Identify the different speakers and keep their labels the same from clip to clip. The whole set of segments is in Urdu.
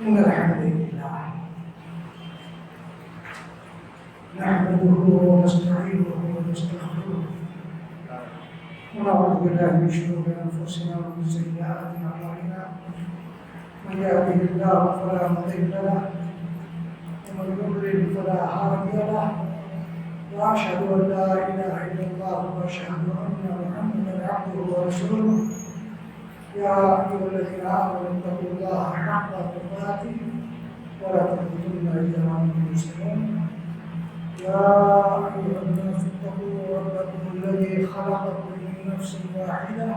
Speaker 1: إن الحمد لله نحمده ونستعينه ونستغفره ونعوذ بالله من شرور أنفسنا ومن سيئات أعمالنا من يهده الله فلا مضل له ومن يضلل فلا هادي له وأشهد أن لا إله إلا الله وأشهد أن محمدا عبده ورسوله يا أيها الذين آمنوا اتقوا الله حق تقاته ولا تموتن إلا وأنتم مسلمون يا أيها الناس اتقوا ربكم الذي خلقكم من نفس واحدة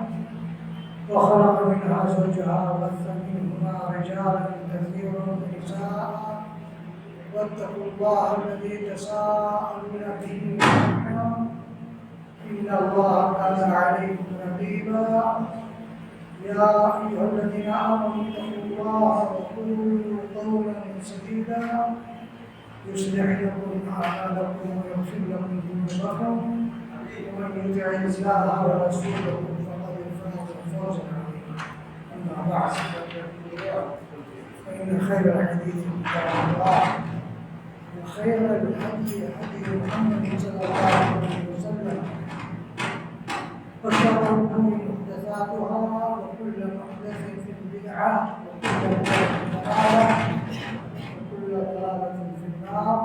Speaker 1: وخلق منها زوجها وبث منهما رجالا كثيرا ونساء واتقوا الله الذي تساءلون به والأرحام إن الله كان عليكم رقيبا يا أيها الذين آمنوا اتقوا الله وقولوا قولا سديدا يصلح لكم أعمالكم ويغفر لكم ذنوبكم ومن يطع الله ورسوله فقد فاز فوزا عظيما أما بعد فإن خير الحديث كتاب الله وخير الهدي هدي محمد صلى الله عليه وسلم وشر الأمور محدثاتها وكل محدثة بدعة وكل بدعة ضلالة وكل ضلالة في النار.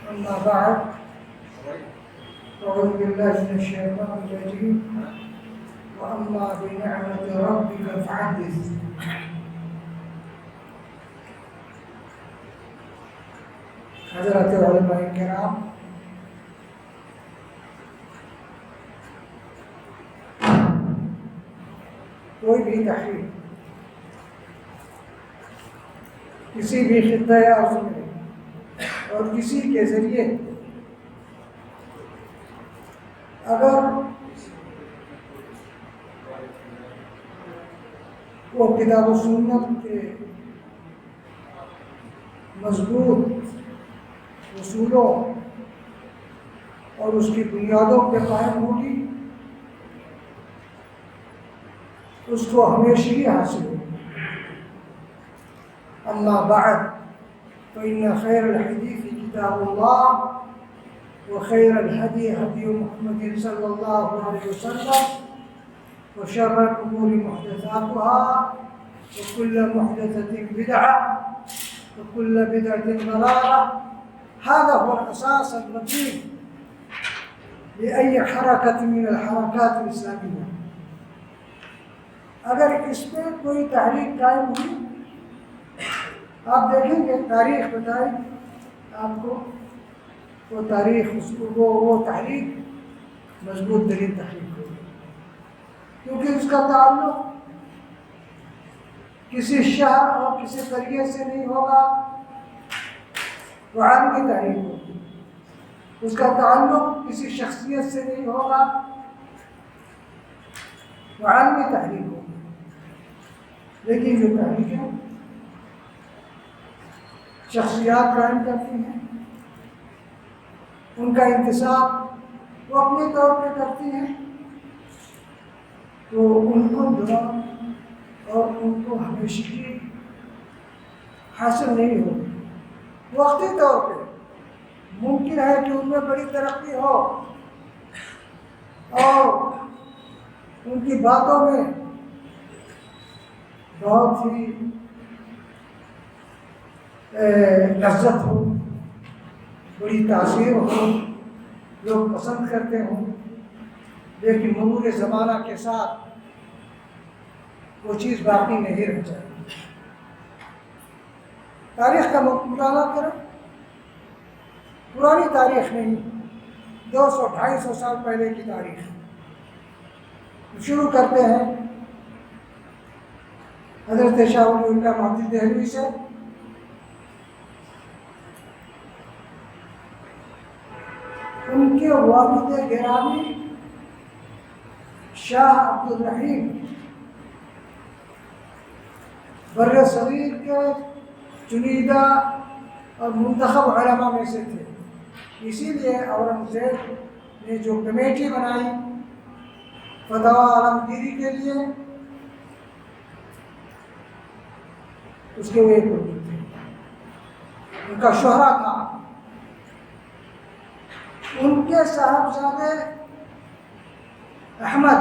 Speaker 1: أما بعد أعوذ بالله من الشيطان الرجيم وأما بنعمة ربك فحدث. حضرات علماء کرام، کوئی بھی تحریر کسی بھی خطۂ ارض میں اور کسی کے ذریعے اگر وہ کتاب و سنت کے مضبوط اصولوں اور اس کی بنیادوں پہ قائم ہوگی، اس کو ہمیشگی حاصل ہوگی۔ اما بعد فإن خير الحديث كتاب الله وخير الهدي هدي محمد صلى الله عليه وسلم وشر الأمور محدثاتها وكل محدثة بدعة وكل بدعة ضلالة. هذا هو الأساس المتين لأي حركة من الحركات الإسلامية. اگر اس پہ کوئی تحریک قائم ہوئی، آپ دیکھیں گے تاریخ بتائے آپ کو، وہ تاریخ اس کو وہ تحریک مضبوط ترین تحریک ہوگی، کیونکہ اس کا تعلق کسی شہر اور کسی قریے سے نہیں ہوگا، وہ عالمی تحریک ہوگی۔ اس کا تعلق کسی شخصیت سے نہیں ہوگا، وہ عالمی تحریک ہوگی۔ لیکن جو تحریکیں شخصیات قائم کرتی ہیں، ان کا انتصاب وہ اپنے طور پہ کرتی ہیں، تو ان کو دعا اور ان کو ہمیشگی حاصل نہیں ہوگی۔ وقتی طور پہ ممکن ہے کہ ان میں بڑی ترقی ہو اور ان کی باتوں میں بہت ہی لذت ہو، بڑی تاثیر ہو، لوگ پسند کرتے ہوں، لیکن مرور زمانہ کے ساتھ وہ چیز باقی نہیں رہ جائے۔ تاریخ کا مطالعہ کریں، پرانی تاریخ نہیں، 200-250 سال پہلے کی تاریخ شروع کرتے ہیں حضرت شاہ ولی اللہ مہدی دہلوی سے۔ ان کے والد گرامی شاہ عبدالرحیم بر صغیر کے چنیدہ اور منتخب علماء میں سے تھے، اسی لیے اورنگزیب نے جو کمیٹی بنائی فتویٰ عالمگیری کے لیے اس کے وہ ایک اردو تھے، ان کا شہرہ تھا۔ ان کے صاحبزادے احمد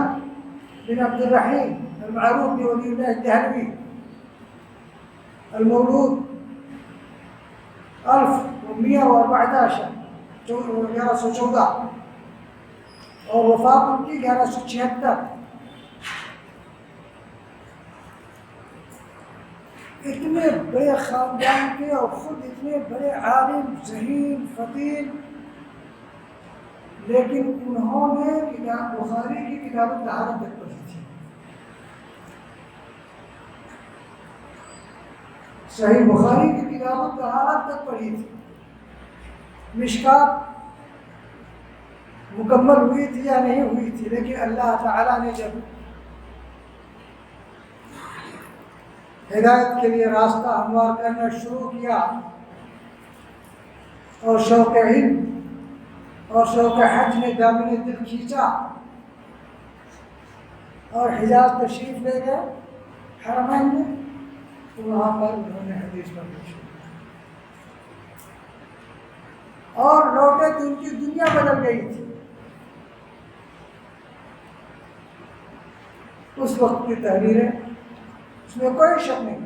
Speaker 1: بن عبد الرحیم المعروف بولی اللہ الدہلوی المولود 1114 1114 اور وفات ان کی 1176۔ اتنے بڑے خاندان کے اور خود اتنے بڑے عالم ذہین فقیر، لیکن انہوں نے کتاب بخاری کی کتاب طہارت تک پڑھی تھی، صحیح بخاری کی کتاب طہارت تک پڑھی تھی۔ مشکات مکمل ہوئی تھی یا نہیں ہوئی تھی، لیکن اللہ تعالیٰ نے جب ہدایت کے لیے راستہ ہموار کرنا شروع کیا اور شوق علم اور شوق حج نے دامن دل کھینچا اور حجاز تشریف لے گئے حرمین میں، تو وہاں پر انہوں نے حدیث پڑھنا شروع کیا اور لوٹے تو ان کی دنیا بدل گئی تھی۔ اس وقت کی تحریریں، اس میں کوئی شک نہیں،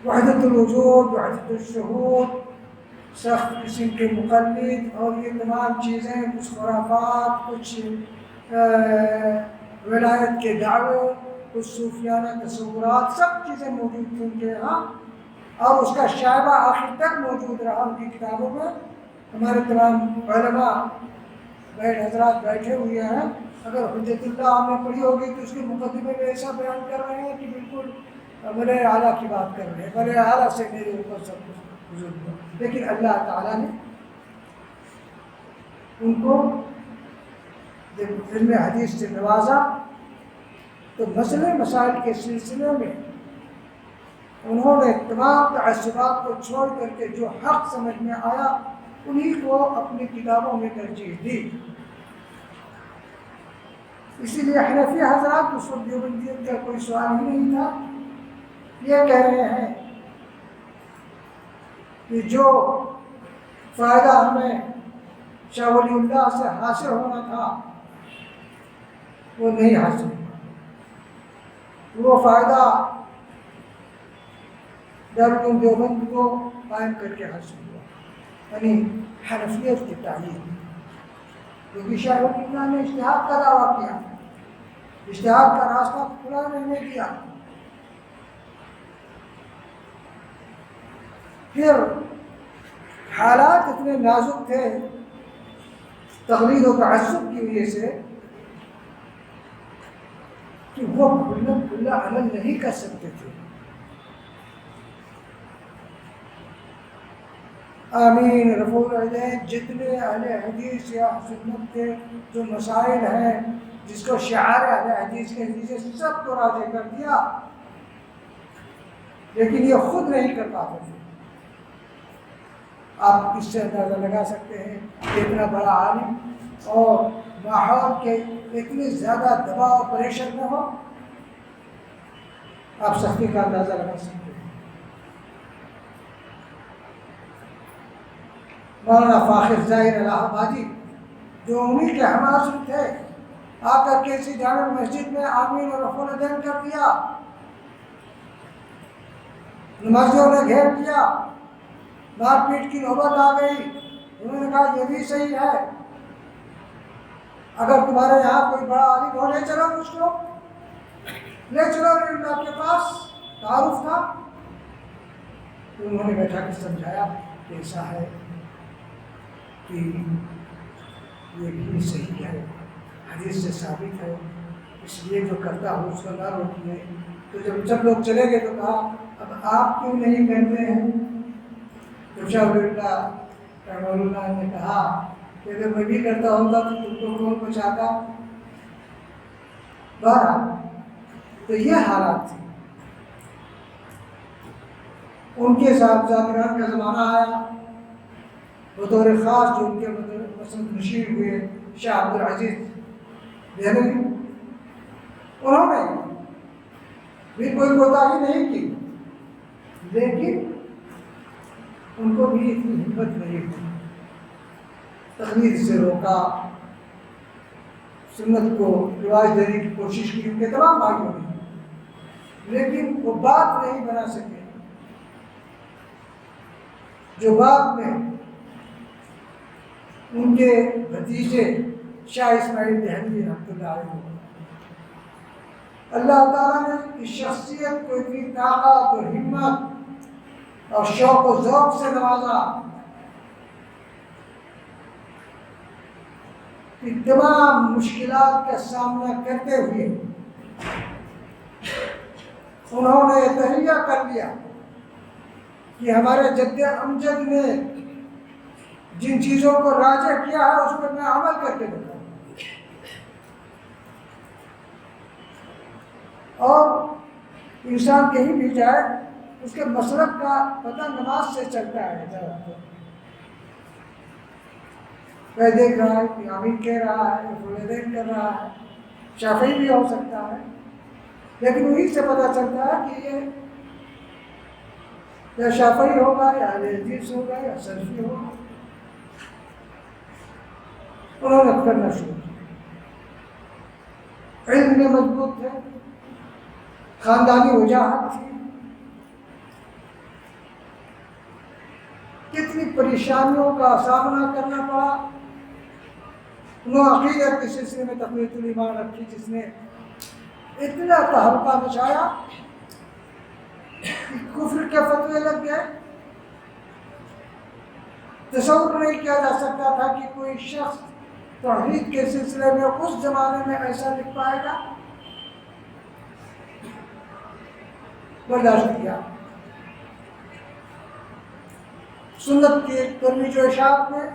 Speaker 1: وحدت الوجود، وحدت الشہود، سخت قسم کے مقلد اور یہ تمام چیزیں، کچھ خرافات، کچھ ولایت کے دعوے، کچھ صوفیانہ تصورات، سب چیزیں موجود تھیں ان کے یہاں، اور اس کا شائبہ آخر تک موجود رہا ان کی کتابوں میں۔ ہمارے تمام علماء حضرات بیٹھے ہوئے ہیں، اگر حجت اللہ آپ نے پڑھی ہوگی تو اس کے مقدمے میں ایسا بیان کر رہے ہیں کہ بالکل بڑے اعلیٰ کی بات کر رہے ہیں، بڑے اعلیٰ سے میرے اوپر سب کچھ حضور کو، لیکن اللہ تعالیٰ نے ان کو جب علم حدیث سے نوازا تو مسئلے مسائل کے سلسلے میں انہوں نے تمام تعصبات کو چھوڑ کر کے جو حق سمجھ میں آیا انہی کو اپنی کتابوں میں ترجیح دی۔ اسی لیے حنفی حضرات اس وقت دیوبندیت کا کوئی سوال ہی نہیں تھا، یہ کہہ رہے ہیں کہ جو فائدہ ہمیں شاہ ولی اللہ سے حاصل ہونا تھا وہ نہیں حاصل ہوا، وہ فائدہ دارالعلوم دیوبند کو قائم کر کے حاصل ہوا، یعنی حنفیت کی تعلیم، کیونکہ شاہ ولی اللہ نے اجتہاد کا دعویٰ کیا، اجتہاد کا راستہ کھلا نہیں دیا۔ پھر حالات اتنے نازک تھے تقلید و تعصب کی وجہ سے کہ وہ کھلا عمل نہیں کر سکتے تھے۔ آمین رفع الیدین، جتنے اہل حدیث یا سنت کے جو مسائل ہیں جس کو شعار اہل حدیث کے ذریعے سب کو راضی کر دیا، لیکن یہ خود نہیں کر پاتے تھے۔ آپ اس سے اندازہ لگا سکتے ہیں کہ اتنا بڑا عالم اور ماحول کے اتنی زیادہ دباؤ اور پریشر میں ہو، آپ سختی کا اندازہ لگا سکتے ہیں۔ مولانا فاخر ظاہر الہ آبادی جو انہی کے ہمعصر تھے، آ کر کے اسی جامع مسجد میں آمین اور رفع الیدین کر دیا، نمازیوں نے گھیر دیا، مار پیٹ کی نوبت آ گئی۔ انہوں نے کہا یہ بھی صحیح ہے، اگر تمہارے یہاں کوئی بڑا عالم ہو لے چلو، مجھ کو لے چلو، اللہ کے پاس تعارف تھا۔ تو انہوں نے بیٹھا کے سمجھایا کہ ایسا ہے کہ یہ بھی صحیح ہے، حدیث سے ثابت ہے، اس لیے جو کرتا ہو اس کو نہ روکیے۔ تو جب سب لوگ چلے گئے تو کہا اب آپ کیوں نہیں کرتے ہیں؟ تو شاہ ولی اللہ رحمہ اللہ نے کہا کہ اگر میں بھی کرتا ہوتا تو تم کو کون بچاتا؟ بہرحال تو یہ حالات تھی۔ ان کے صاحبزادگان کا زمانہ آیا، بطور خاص جو ان کے مسند نشین ہوئے شاہ عبدالعزیز دہلوی انہوں نے بھی کوئی کوتاہی نہیں کی، لیکن ان کو بھی اتنی ہمت نہیں ہوئی، تقلید سے روکا، سنت کو رواج دینے کی کوشش کی ان کے تمام بھائیوں نے، لیکن وہ بات نہیں بنا سکے جو بعد میں ان کے بھتیجے شاہ اسماعیل دہلوی رحمۃ اللہ علیہ کو اللہ تعالیٰ نے اس شخصیت کو اتنی طاقت اور ہمت اور شوق و ذوق سے نوازا کہ تمام مشکلات کا سامنا کرتے ہوئے انہوں نے تہیہ کر لیا کہ ہمارے جد امجد نے جن چیزوں کو راجع کیا ہے اس پر میں عمل کر کے بتاؤں، اور انسان کہیں بھی جائے اس کے مسلک کا پتہ نماز سے چلتا ہے۔ میں دیکھ رہا ہے کہ آمین کہہ رہا ہے، فلیدین کر رہا ہے، شافعی بھی ہو سکتا ہے، لیکن وہی سے پتہ چلتا ہے کہ یہ یا شافعی ہوگا یا اہل حدیث ہوگا یا سلفی ہوگا۔ انہوں نے کرنا شروع کیا، علم میں مضبوط تھے، خاندانی وجاہت تھی، کتنی پریشانیوں کا سامنا کرنا پڑا۔ انہوں نے عقیدت کے سلسلے میں تقویت الایمان رکھی جس نے اتنا تہلکہ مچایا کہ کفر کے فتوے لگ گئے۔ تصور نہیں کیا جا سکتا تھا کہ کوئی شخص توحید کے سلسلے میں اس زمانے میں ایسا لکھ پائے گا۔ برداشت کیا، سنت کی ترویج و اشاعت میں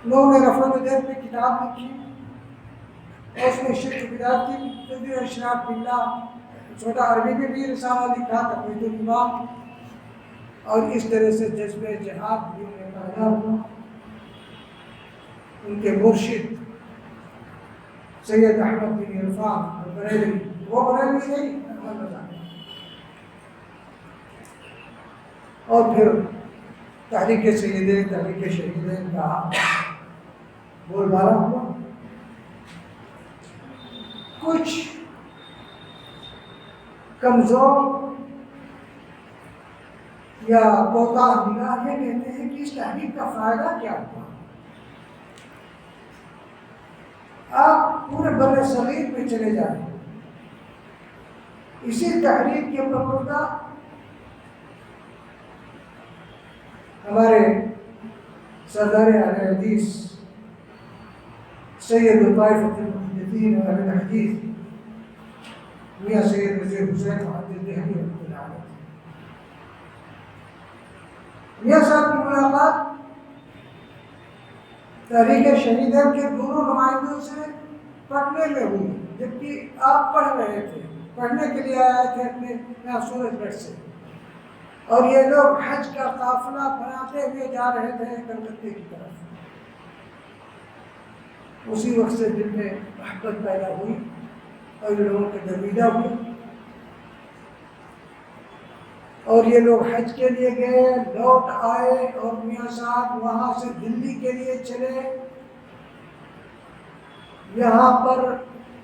Speaker 1: انہوں نے رفع الدین پہ کتاب لکھی اور اس میں شرک بدعت کی تدبیر و اشراق باللہ، چھوٹا عربی میں بھی رسالہ لکھا تقویت الایمان، اور اس طرح سے جذبہ جہاد بھی انہیں پیدا ہوا۔ ان کے مرشد سید احمد بن عرفان بریلوی، وہ بریلوی نہیں احمد رضا، اور پھر تحریک سیدین، تحریک شہیدین کا بول بالا ہوا۔ کچھ کمزور یا کوتاہ نگاہ یہ کہتے ہیں کہ اس تحریک کا فائدہ کیا ہوا؟ آپ پورے بر صغیر میں چلے جائیں، اسی تحریک کے پروردہ ہمارے سردار اہل حدیث سید طائفۃ المحدثین اہل الحدیث میاں سید نذیر حسین محدث دہلوی رحمۃ اللہ علیہ، میاں صاحب کی ملاقات تحریک شہیدین کے دونوں نمائندوں سے پڑھنے میں ہوئی، جبکہ آپ پڑھ رہے تھے، پڑھنے کے لیے آئے تھے اپنے یہاں سورج گڑھ سے، اور یہ لوگ حج کا قافلہ بناتے ہوئے جا رہے تھے کلکتے کی طرف۔ اسی وقت سے دل میں محبت پیدا ہوئی اور یہ لوگوں کے درمیدہ ہوئے، اور یہ لوگ حج کے لیے گئے، لوٹ آئے، اور میاں صاحب وہاں سے دلی کے لیے چلے۔ یہاں پر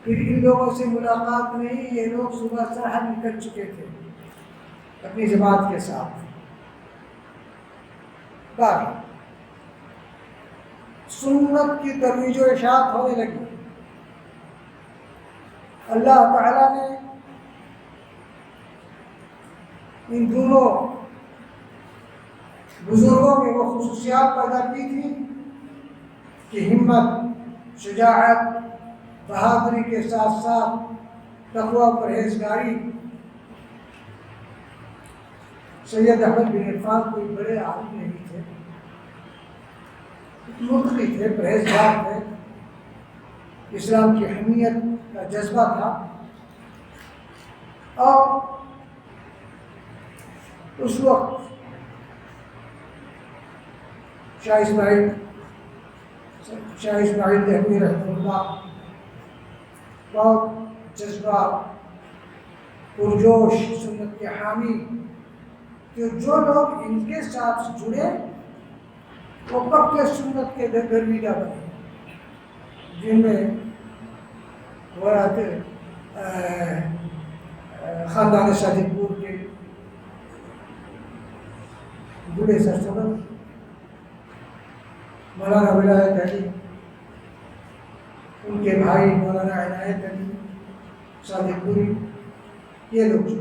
Speaker 1: پھر ان لوگوں سے ملاقات نہیں، یہ لوگ صبح سرحد نکل چکے تھے اپنی جماعت کے ساتھ۔ باقی سنت کی ترویج و اشاعت ہونے لگی۔ اللہ تعالیٰ نے ان دونوں بزرگوں میں وہ خصوصیات پیدا کی تھی کہ ہمت، شجاعت، بہادری کے ساتھ ساتھ تقویٰ، پرہیزگاری۔ سید احمد بن عرفان کوئی بڑے عالم نہیں تھے، متقی تھے، پرہیزگار تھے، اسلام کی اہمیت کا جذبہ تھا، اور اس وقت شاہ اسماعیل شاہ اسماعیل دہلوی رحمہ اللہ بہت جذبہ پرجوش سنت کے حامی، کہ جو لوگ ان کے ساتھ جڑے وہ پکے سنت کے گرویدہ بنے، جن میں وہ خاندان صادق پور کے بڑے سرسبز مولانا ولایت علی، ان کے بھائی مولانا عنایت علی صادق پوری، یہ لوگ جو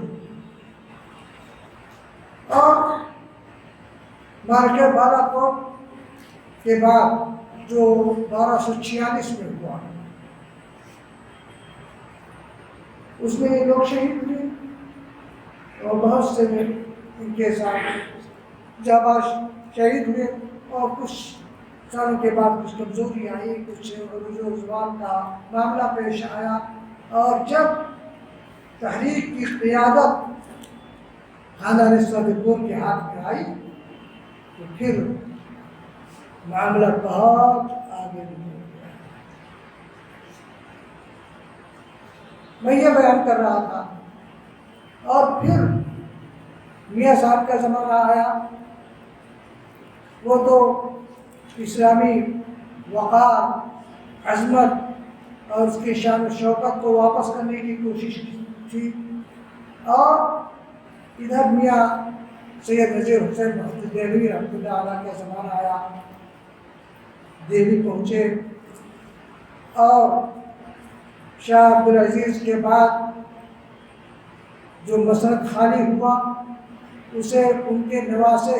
Speaker 1: اور مارکے بالا کوٹ کے بعد جو 1246 میں ہوا اس میں یہ لوگ شہید ہوئے اور بہت سے ان کے ساتھ جاباز شہید ہوئے، اور کچھ سالوں کے بعد کچھ کمزوری آئی، کچھ عروج و زوال کا معاملہ پیش آیا، اور جب تحریک کی قیادت خاندان صادق پور کے ہاتھ میں آئی تو پھر معاملہ بہت آگے نکل گیا۔ میں یہ بیان کر رہا تھا، اور پھر میاں صاحب کا زمانہ آیا، وہ تو اسلامی وقار، عظمت اور اس کی شان و شوکت کو واپس کرنے کی کوشش تھی، اور ادھر میاں سید نذیر حسین محمد دہلوی رحمۃ اللہ علیہ کا زمانہ آیا، دہلی پہنچے، اور شاہ عبدالعزیز کے بعد جو مسند خالی ہوا اسے ان کے نواسے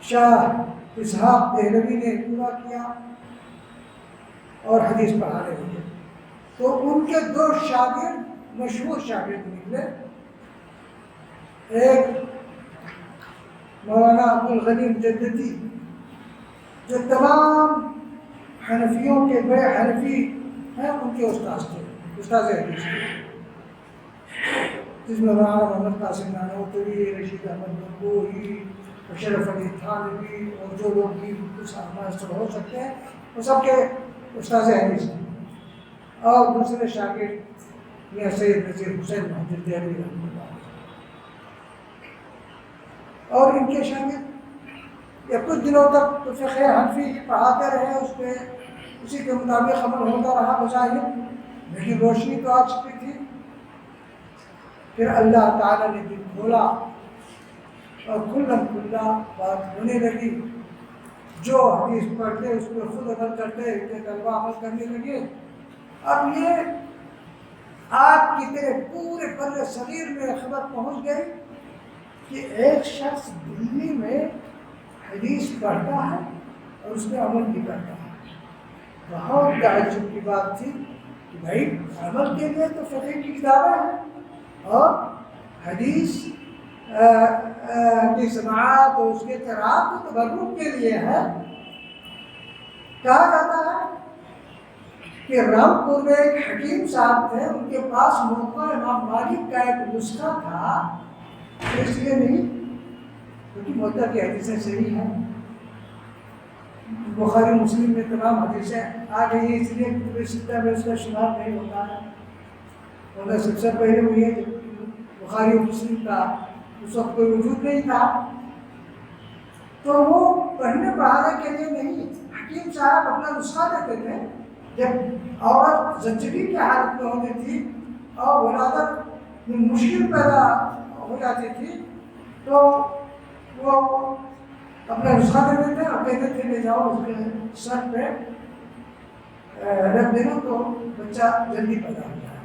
Speaker 1: شاہ اسحاق دہلوی نے پورا کیا اور حدیث پڑھانے لگے۔ تو ان کے دو شاگرد مشہور شاگرد نکلے، ایک مولانا عبدالغنی مجددی جو تمام حنفیوں کے بڑے حنفی ہیں، ان کے استاذ تھے، استاذ حدیث تھے، جس میں مولانا محمد قاسم نانوتوی، رشید احمد گنگوہی، اشرف علی تھانوی اور جو لوگ بھی کچھ ماستر ہو سکتے ہیں وہ سب کے استاذ حدیث ہیں، اور دوسرے شاگرد میاں سید نذیر حسین محمد دہلوی رحمۃ اللہ، اور ان کے شاگرد یا کچھ دنوں تک تو فقہ حنفی پڑھاتے رہے، اس پہ اسی کے مطابق عمل ہوتا رہا بظاہر، لیکن روشنی تو آ چکی تھی۔ پھر اللہ تعالیٰ نے دل کھولا اور کھلم کھلا بات ہونے لگی، جو حدیث پڑھتے اس پہ خود عمل کرتے، اتنے طلبہ عمل کرنے لگے۔ اب یہ آپ کی طرح پورے بر صغیر میں خبر پہنچ گئی کہ ایک شخص دلی میں حدیث پڑھتا ہے اور اس میں عمل بھی کرتا ہے۔ بہت تعجب کی بات تھی کہ بھائی عمل کے لیے تو فقہ کی کتابیں ہیں، اور حدیث کی سماعت اور اس کے قرأت تو تبرک کے لیے ہے۔ کہا جاتا ہے کہ رامپور میں ایک حکیم صاحب تھے، ان کے پاس موقع امام مالک کا ایک نسخہ تھا، اس لیے نہیں کیونکہ موطا کی حدیثیں صحیح ہیں، بخاری مسلم میں تمام حدیثیں آ گئی ہیں، اس لیے کتب ستہ میں اس کا شمار نہیں ہوتا ہے، اور سب سے پہلے وہ یہ بخاری مسلم کا اس وقت کوئی وجود نہیں تھا، تو وہ پڑھنے پڑھانے کے لیے نہیں، حکیم صاحب اپنا نسخہ دیتے تھے، جب عورت زچگی کی حالت میں ہوتی تھی اور ولادت میں مشکل پیدا ہو جاتی تھی تو وہ اپنا نسخہ دے دیتے اور کہتے تھے لے جاؤ اس کے سر پہ رکھ دینا تو بچہ جلدی پیدا ہو جائے۔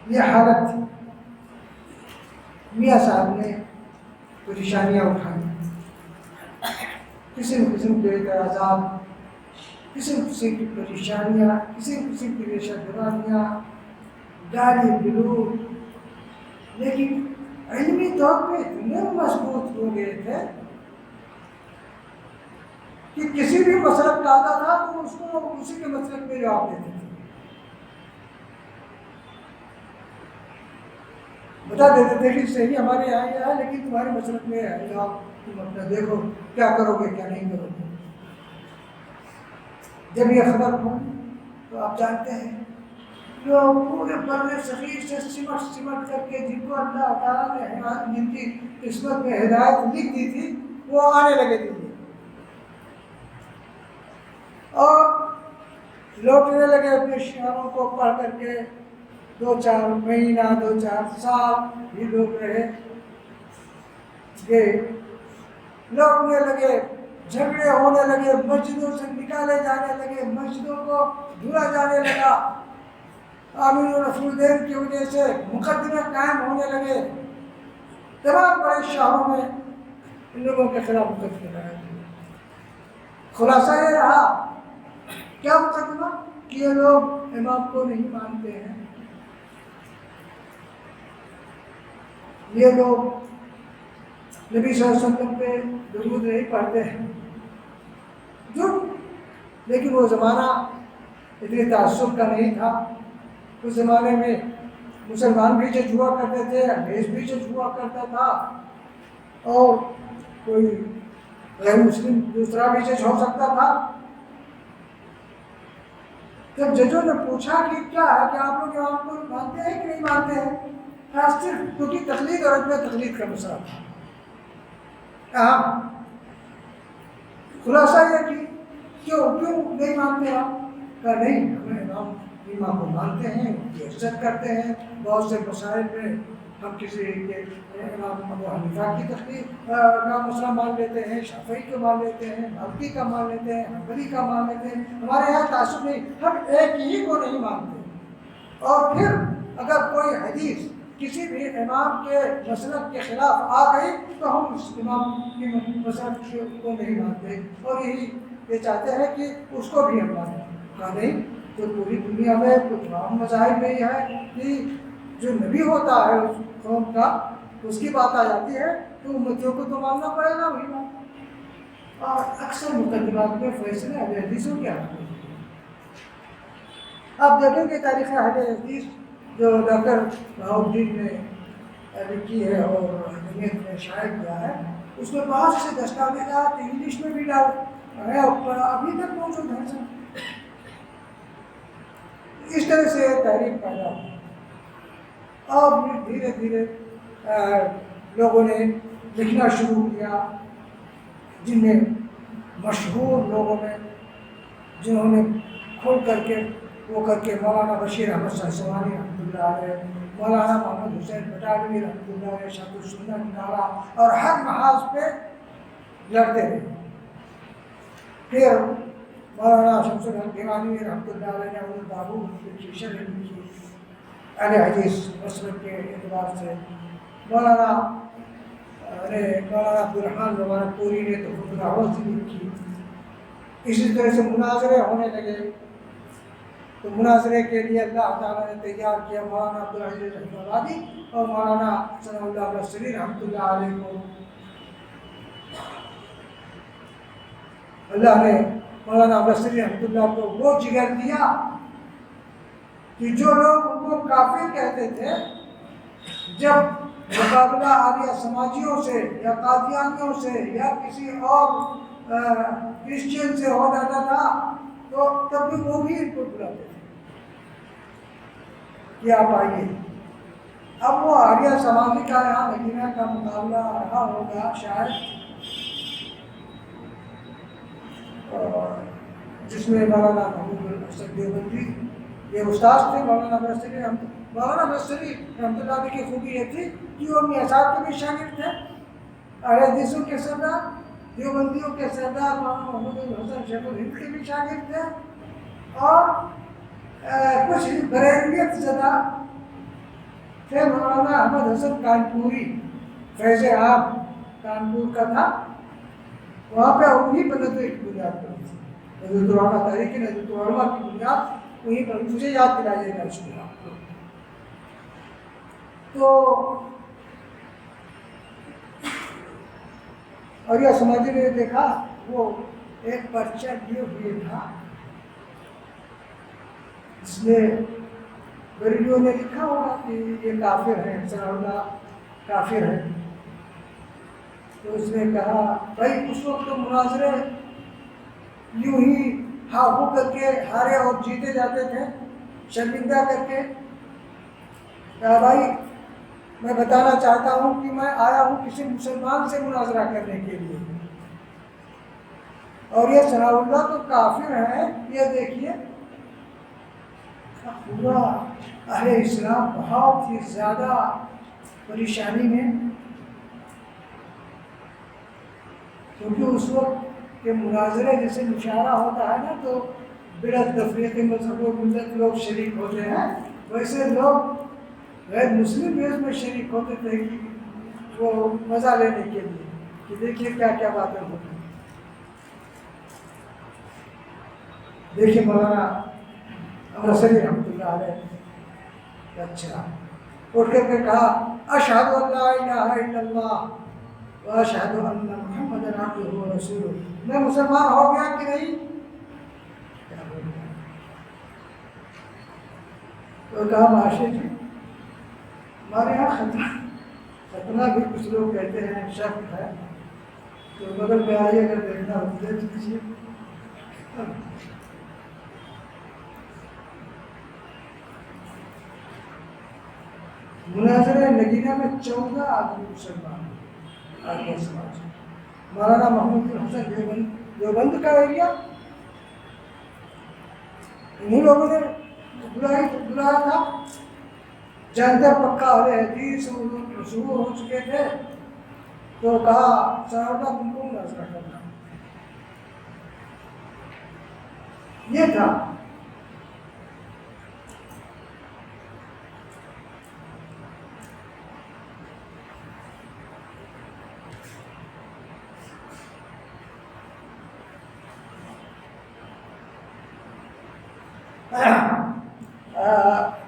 Speaker 1: یہ حالت تھی۔ میاں صاحب نے پریشانیاں اٹھائیں، قسم قسم کے اعتراضات، قسم قسم کی پریشانیاں، قسم قسم کی ریشہ درانیاں، گالی گلوچ، لیکن علمی طور پہ اتنے مضبوط ہو گئے تھے کہ کسی بھی مسلک کا آتا تھا تو اس کو اسی کے مسلک میں جواب دیتے تھے، بتا دیتے تھے کہ صحیح ہمارے یہاں یہ ہے لیکن تمہارے مسلک میں ہے جواب تم اپنا دیکھو کیا کرو گے کیا نہیں کرو گے۔ جب یہ خبر پہنچی تو آپ جانتے ہیں جو پورے بر صغیر سے سمٹ کر کے جن کو اللہ تعالیٰ نے جن کی قسمت میں ہدایت لکھ دی تھی وہ آنے لگے تھے اور لوٹنے لگے اپنے شعروں کو پڑھ کر کے۔ 2-4 مہینہ 2-4 سال یہ لوگ رہے، یہ لوٹنے لگے، جھگڑے ہونے لگے، مسجدوں سے نکالے جانے لگے، مسجدوں کو دھلا جانے لگا، آمین و رسول دین کی وجہ سے مقدمے قائم ہونے لگے، تمام بڑے شہروں میں ان لوگوں کے خلاف مقدمے لگائے گئے۔ خلاصہ یہ رہا کیا مقدمہ کہ یہ لوگ امام کو نہیں مانتے ہیں، یہ لوگ نبی صلی اللہ علیہ وسلم پہ درود نہیں پڑھتے ہیں، لیکن وہ زمانہ اتنے تعصب کا نہیں تھا۔ اس زمانے میں مسلمان بھی جج ہوا کرتے تھے، انگریز بھی جج ہوا کرتا تھا، اور کوئی غیر مسلم دوسرا بھی جج ہو سکتا تھا۔ جب ججوں نے پوچھا کہ کیا ہے کہ آپ لوگ امام کو مانتے ہیں کہ نہیں مانتے ہیں، صرف کیونکہ تقلید اور عدم تقلید کا مسئلہ تھا۔ خلاصہ یہ کہ کیوں نہیں مانتے آپ؟ کہا نہیں، ہم امام کو مانتے ہیں، ان کی عزت کرتے ہیں، بہت سے مسائل میں ہم کسی کے امام ابو حنیفہ کی تقلید کا مسئلہ مان لیتے ہیں، شافعی کو مان لیتے ہیں، مالکی کا مان لیتے ہیں، حنبلی کا مان لیتے ہیں، ہمارے یہاں تعصب نہیں، ہم ایک ہی کو نہیں مانتے۔ اور پھر اگر کوئی حدیث کسی بھی امام کے مسلک کے خلاف آ گئی تو ہم اس امام کے مسلک کو نہیں مانتے، اور یہی یہ چاہتے ہیں کہ اس کو بھی ہم مانیں۔ کہا نہیں، تو پوری دنیا میں تمام مذاہب میں یہ ہے کہ جو نبی ہوتا ہے اس قوم کا، اس کی بات آ جاتی ہے تو امتیوں کو تو ماننا پڑے گا وہی بات۔ اور اکثر مقدمات میں فیصلے اہل حدیثوں کے حق میں۔ آپ دیکھیں گے تاریخ اہل حدیث جو ڈاکٹر بہاؤالدین نے لکھی ہے اور جمعیت میں شائع کیا ہے، اس میں بہت سے دستاویزات انگلش میں بھی ڈال ہے اور ابھی تک موجود ہیں۔ اس طرح سے تحریک پیدا ہوئی اور دھیرے دھیرے لوگوں نے لکھنا شروع کیا، جن میں مشہور لوگوں میں جنہوں نے کھول کر کے وہ کر کے مولانا بشیر احمد سہسوانی رحمۃ اللہ علیہ، مولانا محمد حسین بٹالوی رحمۃ اللہ علیہ، شاہ السنہ نکالا اور ہر محاذ پہ لڑتے رہے۔ پھر مولانا شمس الحق دیوانی رحمۃ اللہ علیہ نے ابو البابور کی شرح لکھی اہل حدیث مسلک کے اعتبار سے، مولانا عبدالرحمن مولانا پوری نے تو خود راوت لکھی۔ اسی طرح سے مناظرے ہونے لگے، تو مناظرے کے لیے اللہ تعالیٰ نے تیار کیا مولانا عبدالعزیز رحمۃ آبادی اور مولانا ثناء اللہ بصری رحمۃ اللہ علیہ کو۔ اللہ نے مولانا بصری رحمۃ اللہ کو وہ جگر دیا کہ جو لوگ ان کو کافر کہتے تھے، جب مقابلہ آریہ سماجیوں سے یا قادیانیوں سے یا کسی اور کرسچین سے ہو جاتا تھا تو تب بھی وہ بھی ان کو بلاتے تھے کہ آپ آئیے۔ اب وہ آریہ سماجی کا یہاں مدینہ کا مقابلہ رہا ہوگا شاید، جس میں مولانا محمود الحسن دیوبندی یہ استاد تھے، مولانا بصری رحمۃ اللہ علیہ کی خوبی یہ تھی کہ وہ اپنے اساتذہ کے بھی شاگرد تھے، اہل حدیثوں کے سردار، دیوبندیوں کے سردار مولانا محمود الحسن شیخ الہند کے بھی شاگرد تھے، اور کچھ بریلویت زدہ تھے۔ مولانا احمد حسن کانپوری فیض عام کانپور کا تھا، وہاں پہ انہیں پر نظر ایک بنیاد پر نظر العلماء تحریک نظر العلماء کی بنیاد وہیں پر مجھے یاد دلائیے گا اس کو۔ تو اور یہ سماجی نے دیکھا وہ ایک پرچہ لیے ہوئے تھا، اس میں بریلویوں نے لکھا ہوگا کہ یہ کافر ہیں، ثناء اللہ کافر ہیں، تو اس نے کہا بھائی اس وقت تو مناظرے یوں ہی ہاں ہو کر کے ہارے اور جیتے جاتے تھے، شرمندہ کر کے. کہا بھائی میں بتانا چاہتا ہوں کہ میں آیا ہوں کسی مسلمان سے مناظرہ کرنے کے لیے، اور یہ ثناء اللہ تو کافر ہے. یہ دیکھیے پورا اہل اسلام بہت ہی زیادہ پریشانی میں، کیونکہ اس وقت کے مناظرے جیسے مشاعرہ ہوتا ہے نا تو بدعت تفریق مذہب و ملت لوگ شریک ہوتے ہیں، ویسے لوگ غیر مسلم بھی اس میں شریک ہوتے تھے کہ وہ مزہ لینے کے لیے کہ دیکھیے کیا کیا باتیں ہوتی ہیں. دیکھیے مولانا امرسری رحمۃ اللہ علیہ اچھا اٹھ کر کے کہا اشہد ان لا الہ الا اللہ واشہد ان محمدا عبدہ ورسولہ. میں مسلمان ہو گیا کہ نہیں؟ تو کہا معاشر جی ہمارے یہاں ختنہ بھی کچھ لوگ کہتے ہیں شک ہے، تو بغل میں آئیے اگر دیکھنا ہو دیکھ لیجیے. مناظرہ نگینہ میں 14 آدمی مسلمان آگے سماج. مولانا محمد بن حسن دیوبند کا ایریا، انہیں لوگوں نے بلایا تھا. جانتے پکا ہو رہے حدیث مشہور ہو چکے تھے، تو کہا صحابہ تم کو مناظرہ کرنا. یہ تھا.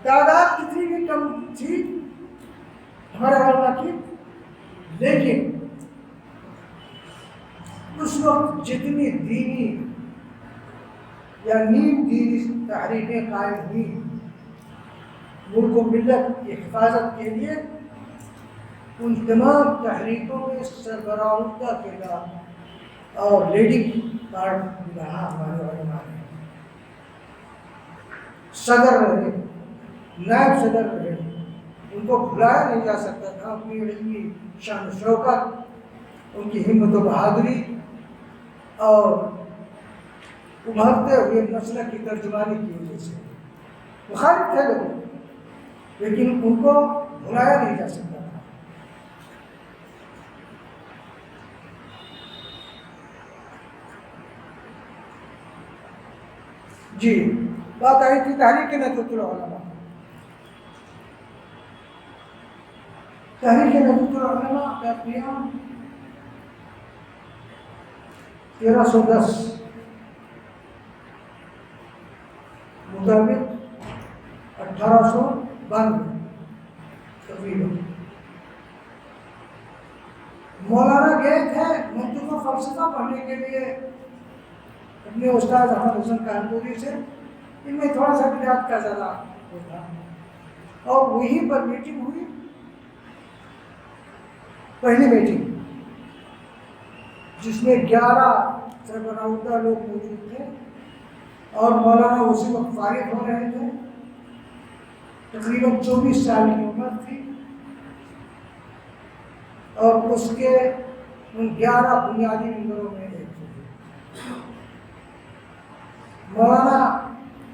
Speaker 1: تعداد کتنی بھی کم تھی ہمارے علماء کی، لیکن اس وقت جتنی دینی یا نیم دینی تحریکیں قائم ہوئی ملک و ملت کی حفاظت کے لیے، ان تمام تحریکوں میں سربراہ کردار اور لیڈنگ پارٹ رہا ہمارے علماء نے. صدر رہے، نائب صدر رہے، ان کو بھلایا نہیں جا سکتا تھا. اپنی علمی شان و شوکت، ان کی ہمت و بہادری اور ابھرتے ہوئے مسئلہ کی ترجمانی کی وجہ سے مخالف تھے لوگ، لیکن ان کو بھلایا نہیں جا سکتا تھا. جی بات آئی تھی تحریک ندوۃ العلماء. تحریک ندوۃ العلماء کا قیام 1310 مطابق 1892 تقریباً. مولانا گئے تھے منطق و فلسفہ پڑھنے کے لیے اپنے استاد احمد حسن کانپوری سے. ان میں تھوڑا سا بدعت کا زیادہ ہوتا، اور وہیں پر میٹنگ ہوئی، پہلی میٹنگ، جس میں 11 سربراہ لوگ موجود تھے، اور مولانا اسی وقت فارغ ہو رہے تھے. تقریباً 24 سال کی عمر تھی، اور اس کے ان 11 بنیادی ممبروں میں ایک تھے. مولانا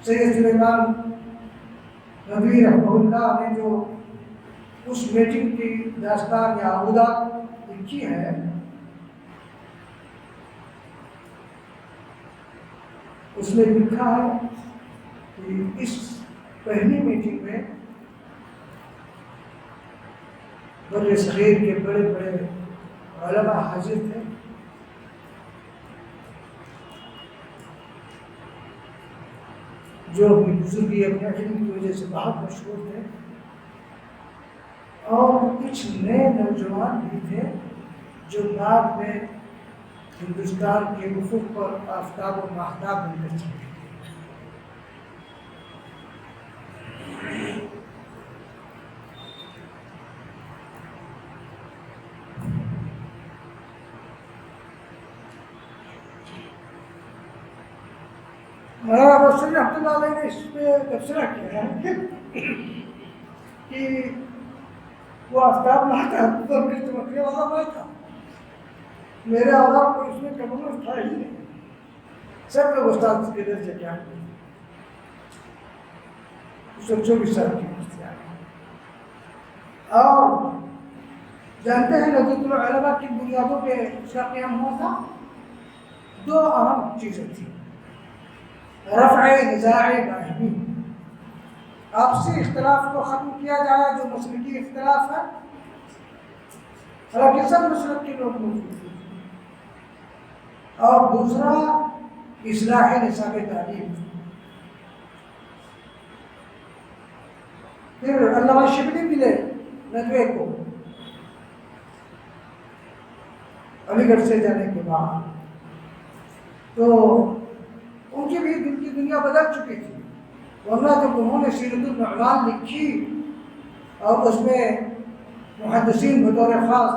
Speaker 1: سید سلیمان ندوی رحمہ اللہ نے جو اس میٹنگ کی داستان یا عہدہ لکھی ہے، اس میں لکھا ہے کہ اس پہلی میٹنگ میں بر صغیر کے بڑے بڑے علماء حاضر تھے. جو اپنی بزرگی اپنے علم کی وجہ سے بہت مشہور تھے، اور کچھ نئے نوجوان بھی تھے جو بعد میں ہندوستان کے افق پر آفتاب و ماہتاب بن کر چلے. مولانا بصری رحمۃ اللہ علیہ نے اس پہ تبصرہ کیا ہے کہ وہ آفتاب نہ تھا تو میری چمکنے والا میں تھا، میرے آداب کو اس میں کمر تھا ہی نہیں، سب لوگ استاد کے در سے کیا سوچو بھی سر کی اور جانتے ہیں ندوۃ العلماء کی بنیادوں پہ اس کا قیام ہوا تھا، دو اہم چیزیں تھیں، رفع نزاع باہمی، آپسی اختلاف کو ختم کیا جائے جو مسلکی اختلاف ہے، حالانکہ سب مسلک کے لوگ موجود ہیں، اور دوسرا اصلاح نصاب تعلیم۔ پھر علامہ شبلی ملے ندوے کو علی گڑھ سے جانے کے بعد، تو ان کی بھی دل کی دنیا بدل چکی تھی، ورنہ جب انہوں نے سیرت النعمان لکھی اور اس میں محدثین بطور خاص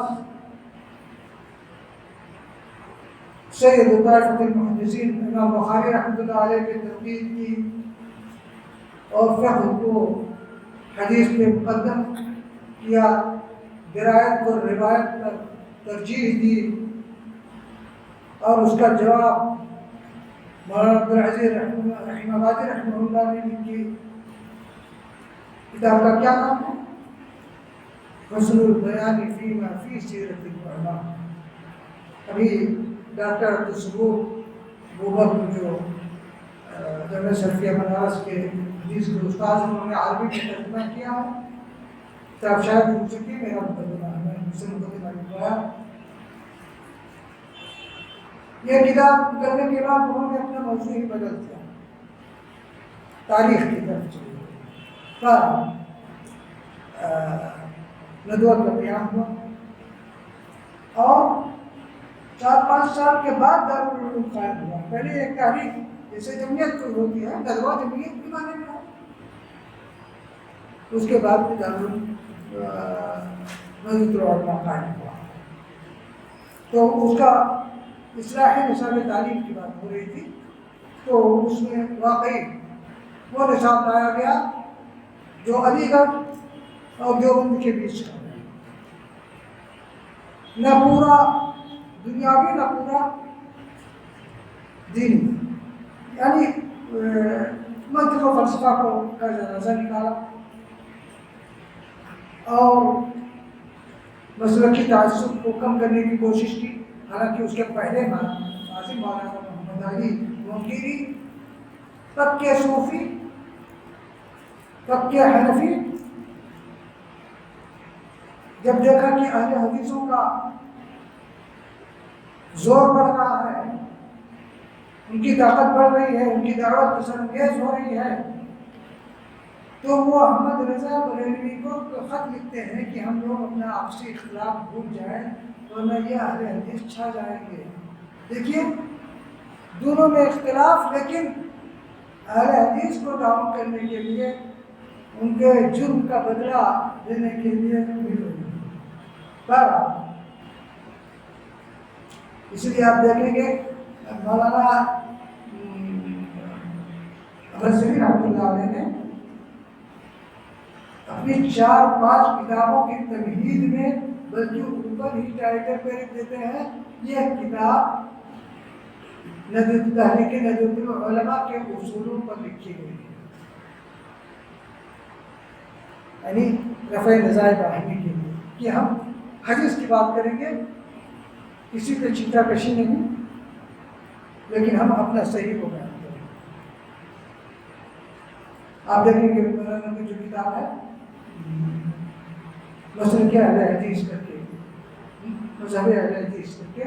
Speaker 1: سید طائفۃ المحدثین امام بخاری رحمۃ اللہ علیہ کی تنقید کی اور فقہ کو حدیث پہ مقدم کیا، درایت کو روایت پر ترجیح دی، اور اس کا جواب مولانا عبدالعزیز رحیم آبادی رحمہ اللہ نے لکھی، کتاب کا کیا نام ہے؟ فصل البیان فیما فی سیرت العلماء۔ ابھی ڈاکٹر عبدالصبور بوبک جو جامعہ شرفیہ بنارس کے حدیث کے استاد انہوں نے عربی میں ترجمہ کیا ہے، کتاب شاید ہو چکی، میرا مقدمہ ہے، میں مجھ سے مقدمہ لکھوایا۔ یہ کتاب کرنے کے بعد انہوں نے اپنا موضوع ہی بدل دیا، تاریخ کی طرف چلی ندوۃ کا قیام ہوا، اور 4-5 سال کے بعد دارالعلوم قائم ہوا۔ پہلے ایک تاریخ جیسے جمعیت کوئی ہوتی ہے، ندوہ جمعیت کے معنی میں ہے، اس کے بعد دارالعلوم ندوۃ العلماء قائم ہوا، تو اس کا اصلاح نصاب تعلیم کی بات ہو رہی تھی، تو اس میں واقعی وہ نصاب لایا گیا جو علی گڑھ اور دیوبند کے بیچ کا، نہ پورا دنیاوی نہ پورا دینی، یعنی منطق و فلسفہ کو کا جنازہ نکالا اور مسلکی تعصب کو کم کرنے کی کوشش کی، حالانکہ اس کے پہلے ناظم مولانا محمد علی منکری پکے صوفی پکے حنفی، جب دیکھا کہ اہل حدیثوں کا زور بڑھ رہا ہے، ان کی طاقت بڑھ رہی ہے، ان کی دعوت پسند انگیز ہو رہی ہے، تو وہ احمد رضا بریلوی کو خط لکھتے ہیں کہ ہم لوگ اپنا آپسی اختلاف بھول جائیں ورنہ یہ اہل حدیث چھا جائیں گے۔ دیکھیے دونوں میں اختلاف، لیکن اہل حدیث کو ڈاؤن کرنے کے لیے، ان کے جرم کا بدلہ دینے کے لیے مل رہی ہے۔ اس لیے آپ دیکھیں گے مولانا عبدالصبور رحمۃ اللہ علیہ نے اپنی 4-5 کتابوں کی تمہید میں، بلکہ اوپر ہی ٹائٹل پہ لکھ دیتے ہیں یہ کتاب تحریک ندوۃ العلماء کے اصولوں پر لکھی گئی ہے، یعنی رفع نزاع باہمی کے لیے، کہ ہم حدیث کی بات کریں گے، کسی پہ چیٹا کشی نہیں، لیکن ہم اپنا صحیح کو بیان کریں گے۔ آپ دیکھیں گے مولانا کی جو کتاب ہے مسلک اہل حدیث کر کے، مذہب اہل حدیث کر کے،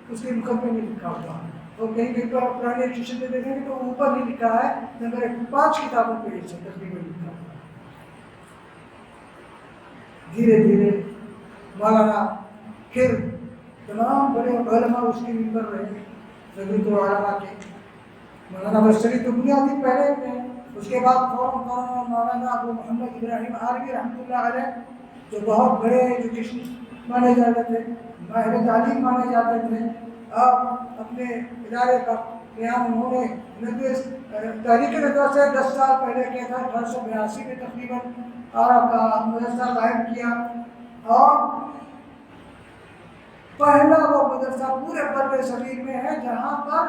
Speaker 1: اس کے مقدمے میں لکھا ہوا ہے، اور کہیں کہیں پر پرانے ایڈیشن میں دیکھیں گے تو اوپر ہی لکھا ہے نمبر 5 کتابوں پہ یہ تقریباً لکھا ہوا ہے۔ دھیرے دھیرے مولانا پھر تمام بڑے علماء اس کے ممبر رہے، ندوۃ العلماء کے، مولانا بصری تو بنیادی پہلے تھے، اس کے بعد فوراً مولانا ابو محمد ابراہیم عاربی رحمۃ اللہ علیہ، جو بہت بڑے ایجوکیشن مانے جاتے تھے، ماہر تعلیم مانے جاتے تھے، اور اپنے ادارے کا کہ یہاں انہوں نے تحریک ندوہ سے 10 سال پہلے کیا تھا، 1882 میں تقریباً مدرسہ قائم کیا، اور پہلا وہ مدرسہ پورے بر صغیر میں ہے جہاں پر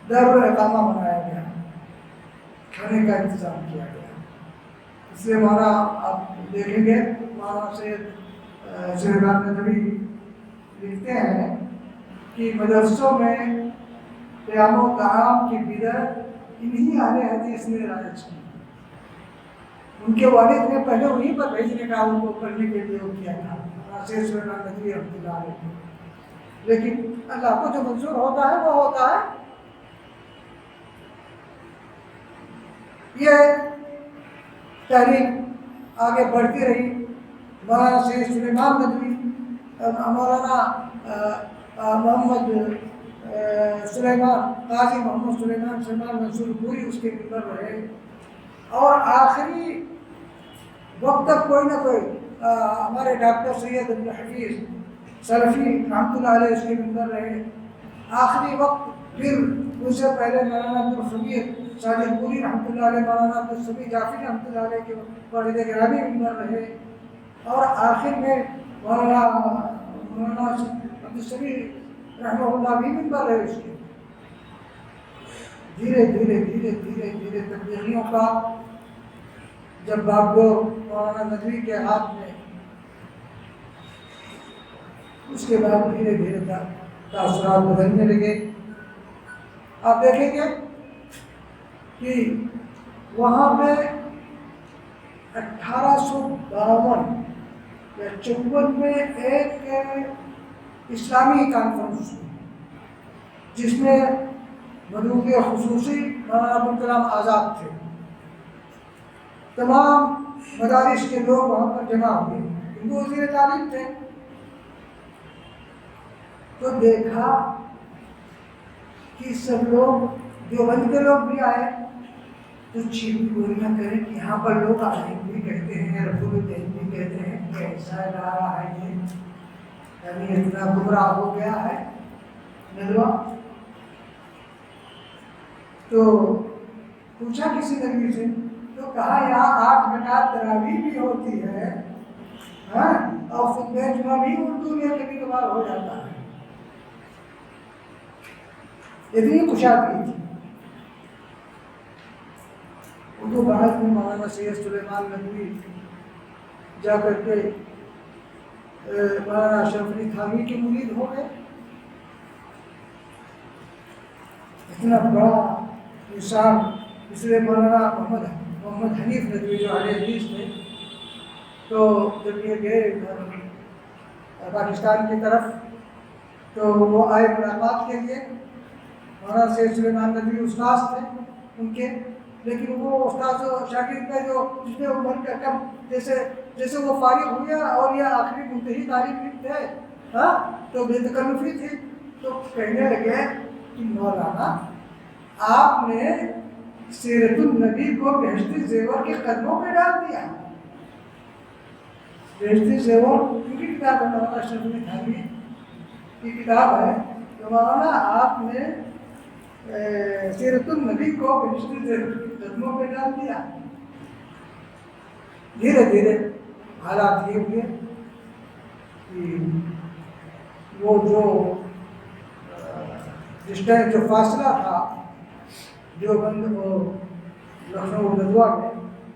Speaker 1: دارالاقامہ بنایا گیا، کھانے کا انتظام کیا گیا۔ اس لیے ہمارا آپ دیکھیں گے مولانا سید سلیمان ندوی لکھتے ہیں کہ مدرسوں میں قیام و طعام کی بدعت انہی اہل حدیث نے رائج کی۔ ان کے والد نے پہلے وہیں پر بھیجنے کا ان کو پڑھنے کے لیے کیا تھا، سید سلیمان ندوی رحمۃ اللہ علیہ، لیکن اللہ کو جو منظور ہوتا ہے وہ ہوتا ہے۔ یہ تحریک آگے بڑھتی رہی۔ مولانا سید سلیمان ندوی، مولانا محمد سلیمان، قاضی محمد سلیمان منصور پوری اس کے ممبر رہے، اور آخری وقت تک کوئی نہ کوئی ہمارے ڈاکٹر سید عبدالحفیظ سلفی رحمۃ اللہ علیہ اس کے ممبر رہے۔ آخری وقت پھر اس سے پہلے مولانا عبدالخبیر ساجد پوری رحمۃ اللہ علیہ، مولانا عبدالسمیع جعفری رحمۃ اللہ علیہ کے والد گرامی ممبر رہے، اور آخر میں مولانا عبدالسمیع رحمہ اللہ بھی ممبر رہے اس کے۔ دھیرے دھیرے دھیرے دھیرے دھیرے تبلیغیوں کا جب باغڈور مولانا ندوی کے ہاتھ میں، اس کے بعد دھیرے دھیرے تاثرات بدلنے لگے۔ آپ دیکھیں گے کہ وہاں پہ 1852 یا 54 میں ایک اسلامی کانفرنس ہوئی، جس میں مدعو خصوصی مولانا ابوالکلام آزاد تھے۔ تمام مدارس کے لوگ وہاں پر جمع ہوئے، ہندو وزیر تعلیم تھے۔ تو دیکھا کہ سب لوگ، دیوبند کے لوگ بھی آئے، تو چیخ گوئی نہ کریں کہ یہاں پر لوگ عالم بھی کہتے ہیں، رسول الدین بھی کہتے ہیں کہ ایسا ادارہ ہے یہ، یعنی اتنا گمراہ ہو گیا ہے ندوہ۔ تو پوچھا کسی نبی سے، تو کہا یہاں 8 رکعت تراویح بھی ہوتی ہے، اور خطبہ جمعہ بھی اردو میں کبھی کبھار ہو جاتا ہے۔ اتنی کشادگی تھی۔ اردو بحث میں مولانا سید سلیمان ندوی جا کر کے مولانا اشرف علی تھانوی کے مرید ہو گئے۔ اتنا بڑا انسان، اس لیے مولانا محمد حنیف ندوی جو اہل حدیث تھے، تو جب یہ گئے پاکستان کی طرف، تو وہ آئے ملاقات کے لیے۔ مولانا سید سلیمان ندوی استاذ تھے ان کے، لیکن وہ استاذ و شاگرد میں جو جس میں عمر کا کم، جیسے وہ فارغ ہوئے اور یہ آخری منتہی طالب تھے، تو بے تکلفی تھی۔ تو کہنے لگے کہ مولانا آپ نے سیرت النبی کو بہشتی زیور کے قدموں پہ ڈال دیا۔ بہشتی زیور ان کی کتاب ہے، مولانا اشرف علی تھانوی کی کتاب ہے، تو مولانا آپ نے سیرت النبی کو بہشتی زیور کے قدموں پہ ڈال دیا۔ دھیرے دھیرے حالات یہ ہوئے کہ وہ جو جس ٹائم جو فاصلہ تھا دیوبند اور لکھنؤ ندوہ میں،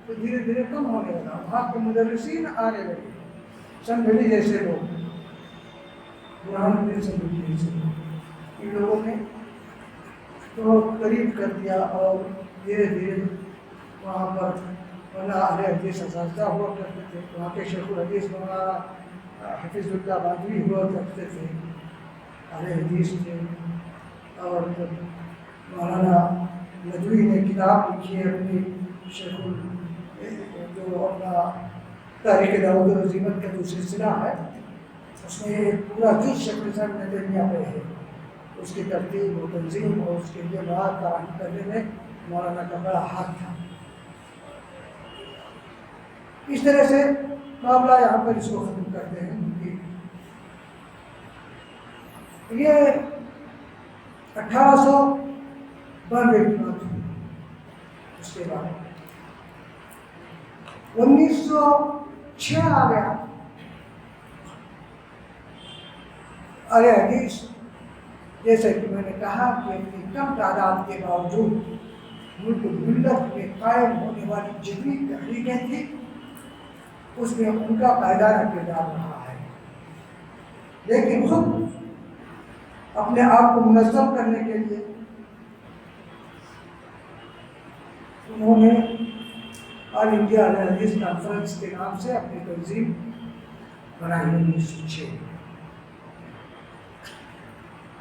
Speaker 1: تو دھیرے دھیرے کم ہونے لگا۔ وہاں کے مدرسین آنے لگے، سنبھلی جیسے لوگ، برہان الدین سنبھلی جیسے لوگ، ان لوگوں نے تو قریب کر دیا، اور دھیرے دھیرے وہاں پر مولانا اہل حدیث اساتذہ ہوا کرتے تھے۔ وہاں کے شیخ الحدیث مولانا حفیظ اللہ باندھوی ہوا کرتے تھے، اہل حدیث تھے۔ اور جب مولانا ندوی نے کتاب لکھی ہے اپنی، جو اپنا تاریخ داؤد العزیمت کا جو سلسلہ ہے، اس میں ایک پورا جز شیخ الاسلام ابن تیمیہ پہ ہے۔ اس کی ترتیب و تنظیم اور اس کے لیے مواد فراہم کرنے میں مولانا کا بڑا ہاتھ تھا۔ اس طرح سے معاملہ یہاں پر اس کو ختم کرتے ہیں۔ یہ 1892 کی بات ہوئی۔ اس کے بعد 1906 آ گیا۔ ارے حدیث جیسے کہ میں نے کہا کہ اپنی کم تعداد کے باوجود ملک ملت میں قائم ہونے والی جدید تحریکیں تھیں، اس میں ان کا پائیدار کردار رہا ہے، لیکن خود اپنے آپ کو منظم کرنے کے لیے انہوں نے آل انڈیا حدیث کانفرنس کے نام سے اپنی تنظیم بنائی 1906،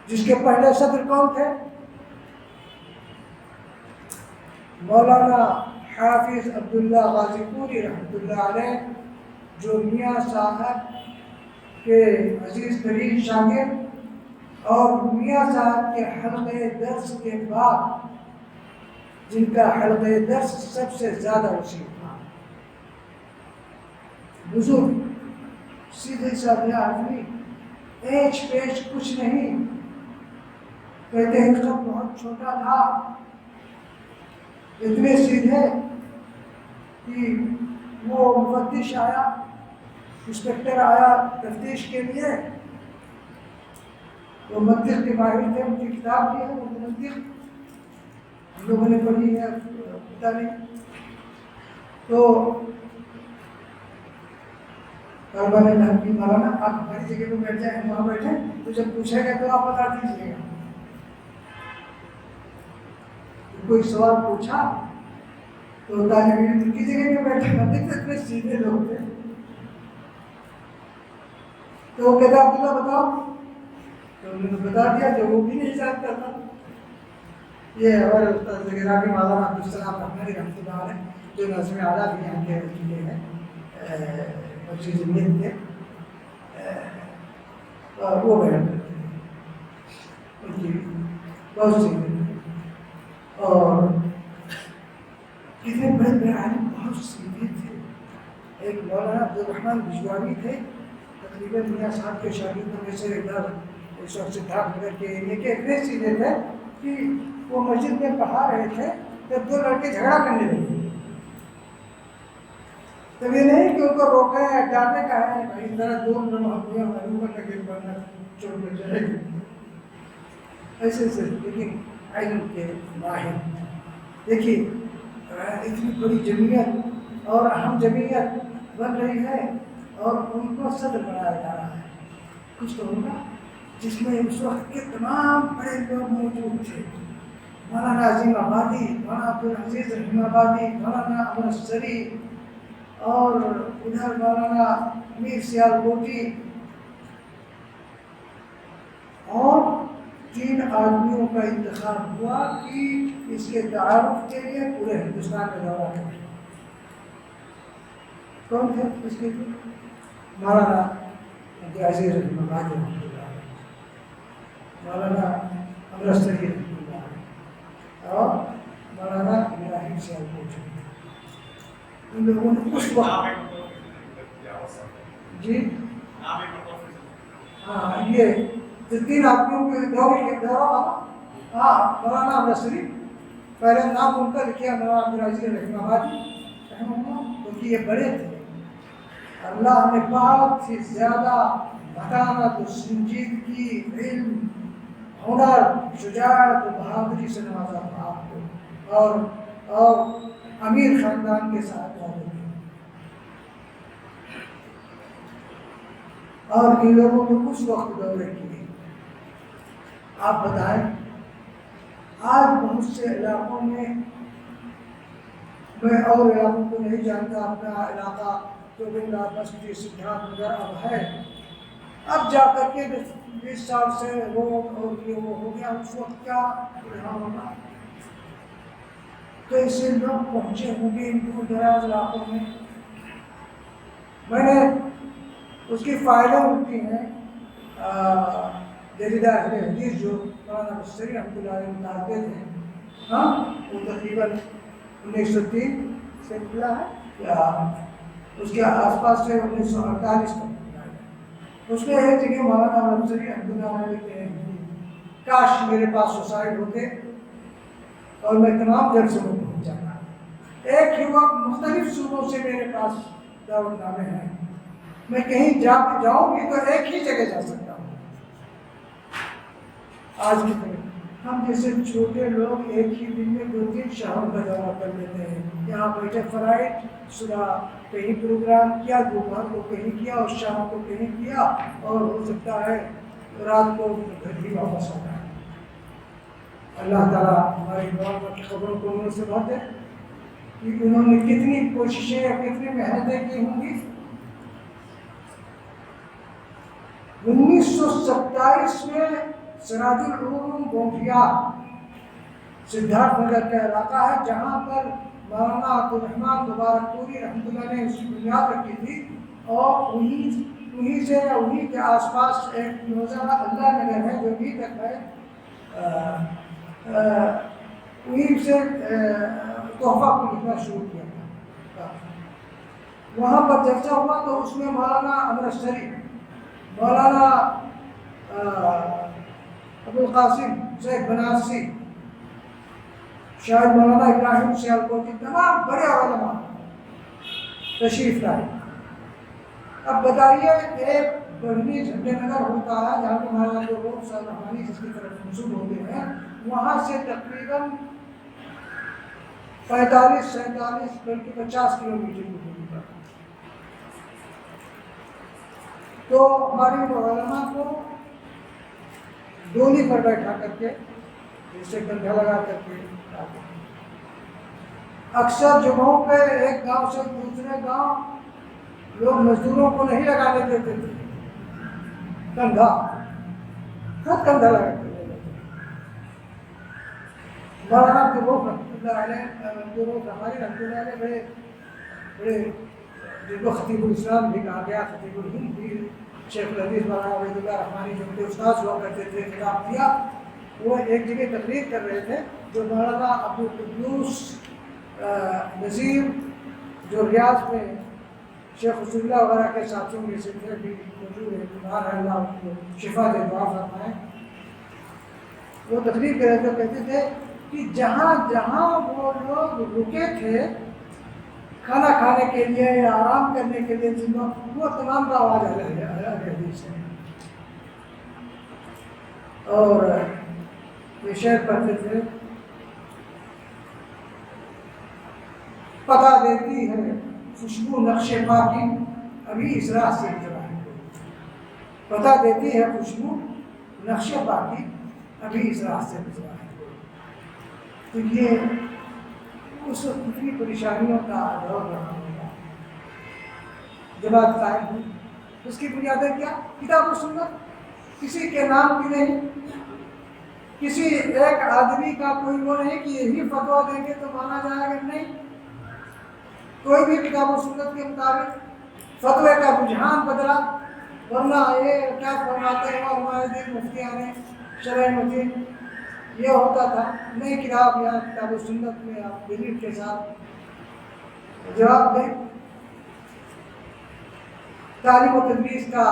Speaker 1: جس کے پہلے صدر کون تھے؟ مولانا حافظ عبداللہ غازی پوری رحمۃ اللہ علیہ، جو میاں صاحب کے عزیز ترین شاگرد اور میاں صاحب کے حلقے درس کے بعد جن کا حلقے درس سب سے زیادہ وسیع تھا، بزرگ سیدھے سادھے آدمی، ایچ پیچ کچھ نہیں، کہتے ہیں سب بہت چھوٹا تھا، اتنے سیدھے کہ وہ مفتش آیا، انسپیکٹر آیا تفتیش کے لیے، وہ منطق کے ماہر تھے، ان کی کتاب بھی ہے، وہ منطق ہم لوگوں نے پڑھی ہے، پتہ نہیں، تو طلبہ نے کہا کہ مولانا آپ ہماری جگہ پہ بیٹھ جائیں، ہم وہاں بیٹھے، تو جب پوچھے گا تو آپ بتا دیجیے گا۔ کوئی سوال پوچھا تو طالب علم ان کی جگہ پہ بیٹھے، اتنے سیدھے لوگ تھے، تو وہ کہتا عبداللہ بتاؤ، تو انہوں نے بتا دیا جو وہ بھی نہیں جانتا تھا۔ یہ ہمارے استاد گرامی مولانا عبدالسلام احمدی رحمۃ اللہ علیہ، جو ناظم اعلیٰ بھی یہاں کے چکے ہیں، مسجد نیت کے، وہ بیان کرتے ہیں ان کی بہت سی، اور اتنے بڑے بڑے عالم بہت سیدھے تھے۔ ایک مولانا عبدالرحمن بجوانی تھے، تقریباً میاں صاحب کے شاگردوں میں سے ادھر اس وقت سدھارتھ نگر کے ایریا کے اتنے سیدھے تھے کہ وہ مسجد میں پڑھا رہے تھے، جب دو لڑکے جھگڑا کرنے لگے، تب یہ نہیں کہ ان کو روکے ڈانٹے کا ہے بھائی ذرا دور نہ محبوبہ معلوم کر لگے ورنہ چوٹ لگ جائے گی، ایسے ایسے، لیکن علم کے ماہر۔ دیکھیے اتنی بڑی جمعیت اور اہم جمعیت بن رہی ہے اور ان کو صدر بنایا جا رہا ہے، کچھ تو ہوگا جس میں اس وقت کے تمام بڑے لوگ موجود تھے، مولانا عظیم آبادی، مولانا عبدالعزیز رحیم آبادی، مولانا امر سری، اور ادھر مولانا میر سیال کوٹی، اور 3 آدمیوں کا انتخاب ہوا کہ اس کے تعارف کے لیے پورے ہندوستان میں دورہ کریں۔ کون تھے اس کے لیے؟ مولانا عبدالعزیز رحیم آبادی رحمۃ اللہ علیہ، مولانا امر سری رحمۃ اللہ علیہ، اور مولانا ابراہیم سیال کوٹی۔ ان لوگوں نے اس وقت جی ہاں یہ 3 آدمیوں کے دورہ، ہاں مولانا امر سری پہلے نام ان کا لکھا، مولانا عبدالعزیز رحیم آبادی رحمہ اللہ، کیونکہ یہ بڑے تھے، اللہ نے بہت ہی زیادہ متانت و سنجیدگی، علم، ہنر، شجاعت و بہادری سے نوازا تھا آپ کو، اور امیر خاندان کے ساتھ والے تھے، اور ان لوگوں نے اس وقت دورے کیے۔ آپ بتائیں آج بہت سے علاقوں میں، میں اور علاقوں کو نہیں جانتا، اپنا علاقہ چوبنگا، بستی، سدھارتھ نگر اب ہے، اب جا کر کے 20 سال سے روڈ اور یہ وہ ہو گیا، اس وقت کیا ہوگا، کیسے لوگ پہنچے ہوں گے ان دور دراز علاقوں میں۔ میں نے اس کی فائدہ ہوتی ہیں جدیدہ اہل حدیث جو مولانا مستری رحمۃ اللہ علیہ بتاتے تھے، ہاں وہ تقریباً 1903 سے کھلا ہے یا اس کے آس پاس سے 1948 تک کھلا ہے۔ اس میں ایک جگہ مولانا مستری رحمۃ اللہ علیہ لکھتے ہیں کاش میرے پاس سوسائڈ ہوتے اور میں تمام جلسوں میں پہنچ جاتا۔ ایک ہی وقت مختلف صوبوں سے میرے پاس دعوت نامے ہیں، میں کہیں جاؤں گی تو ایک ہی جگہ جا سکتا ہوں۔ آج کی طرح ہم جیسے چھوٹے لوگ ایک ہی دن میں 2-3 شہروں کا دورہ کر لیتے ہیں، یہاں بیٹھے فرائض، صبح کہیں پروگرام کیا، دوپہر کو کہیں کیا اور شام کو کہیں کیا، اور ہو سکتا ہے رات کو گھر بھی واپس آنا ہے۔ اللہ تعالیٰ ہماری دعا کی خبروں کو انہوں سے بھر دے کہ انہوں نے کتنی کوششیں اور کتنی محنتیں کی ہوں گی۔ 1927 میں سراج العلوم گونٹیا سدھارتھ نگر کا علاقہ ہے، جہاں پر مولانا عبدالرحمن مبارک پوری رحمۃ اللہ نے اس کی بنیاد رکھی تھی، اور انہی سے یا انہی کے آس پاس ایک روزانہ اللہ نگر ہے جو ابھی تک ہے، انہی سے تحفہ کو لکھنا شروع کیا تھا۔ وہاں پر جلسہ ہوا تو اس میں مولانا امرتسری، مولانا ابوالقاسم زید بنارسی، شاید مولانا ابراہیم سیالکوٹی، تمام بڑے علماء تشریف لائے۔ اب بتائیے ایک برہنی جھنڈے نگر ہوتا ہے جہاں پہ مولانا جو لوگ سرحمانی جس کی طرف منسوب ہوتے ہیں، وہاں سے تقریباً 45-47 بلکہ 50 کلومیٹر کی دوری پر۔ تو ہمارے علماء کو ڈولی پر بیٹھا کر کے، جیسے کندھا لگا کر کے، اکثر جگہوں پہ ایک گاؤں سے دوسرے گاؤں لوگ مزدوروں کو نہیں لگانے دیتے تھے، کندھا خود کندھا لگا کر لے لیتے۔ مولانا عبدالرؤف رحمۃ اللہ علیہ، عبدالرؤف رحمانی رحمۃ اللہ علیہ بڑے جن کو خطیب الاسلام بھی کہا گیا، خطیب الہند بھی، شیخ الحدیث مولانا عبید اللہ رحمانی جو ان کے استاد ہوا کرتے تھے، خطاب دیا۔ وہ ایک جگہ تقریر کر رہے تھے جو مولانا عبدالقدوس نذیر جو ریاض میں شیخ رسول اللہ وغیرہ کے ساتھیوں میں سے تھے، بھی موجود ہے، بیمار ہے، اللہ ان کو شفا دے، دعا فرمائیں۔ وہ تقریر کر رہے تھے، کہتے تھے کہ جہاں جہاں وہ لوگ رکے تھے کھانا کھانے کے لیے یا آرام کرنے کے لیے، وہ تمام کا آواز آ حدیث ہے۔ اور یہ شعر پڑھتے تھے، پتہ دیتی ہے خوشبو نقش پا کی ابھی اس راہ سے گزرا ہے، پتہ دیتی ہے خوشبو نقش پا کی ابھی اس راہ سے گزرا ہے۔ تو یہ اس وقت کتنی پریشانیوں کا دور رہا ہوگا۔ جماعت قائم ہوئی، اس کی بنیادیں کیا؟ کتاب و سنت، کسی کے نام کی نہیں، کسی ایک آدمی کا کوئی وہ نہیں کہ یہی فتویٰ دیں گے تو مانا جائے گا، نہیں، کوئی بھی کتاب و سنت کے مطابق فتوے کا رجحان بدلا، ورنہ یہ کیا فرماتے ہیں ہمارے دن مفتیان شرع متین، یہ ہوتا تھا، نئی کتاب یا کتاب و سنت میں آپ دلیل کے ساتھ جواب دیں۔ تعلیم و تدریس کا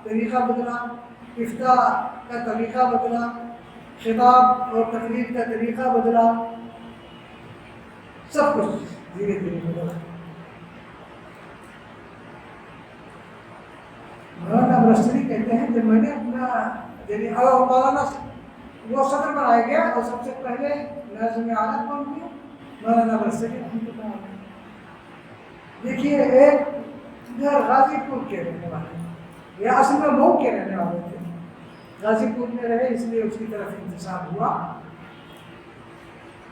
Speaker 1: طریقہ بدلا، افتاء کا طریقہ بدلا، خطاب اور تقریر کا طریقہ بدلا، سب کچھ دھیرے دھیرے بدلا۔ مولانا امرتسری کہتے ہیں جب میں نے اپنا مولانا وہ صدر بنایا گیا اور سب سے پہلے ناظم عالم کون ہوئے؟ مولانا امرتسری رحمۃ اللہ علیہ۔ دیکھیے ایک ادھر غازی پور کے رہنے والے، یہ اصل میں مئو کے رہنے والے تھے، غازی پور میں رہے اس لیے اس کی طرف انتساب ہوا،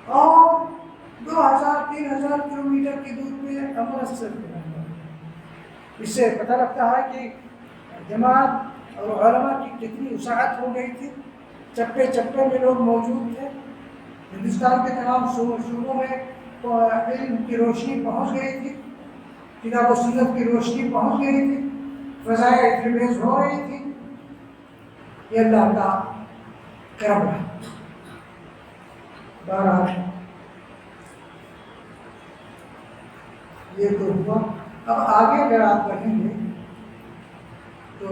Speaker 1: اور 2000-3000 کلومیٹر کی دور پہ امرتسر کے رہنے والے۔ اس سے پتہ لگتا ہے کہ جماعت اور علماء کی کتنی وسعت ہو گئی تھی، چپے چپے میں لوگ موجود تھے، ہندوستان کے تمام صوبوں میں علم کی روشنی پہنچ گئی تھی، کتاب و سنت کی روشنی پہنچ گئی تھی، فضائیں اتریز ہو رہی تھی۔ یہ اللہ کا کرم ہے۔ بہرحال یہ تو ہوا، اب آگے اگر آپ پڑھیں گے تو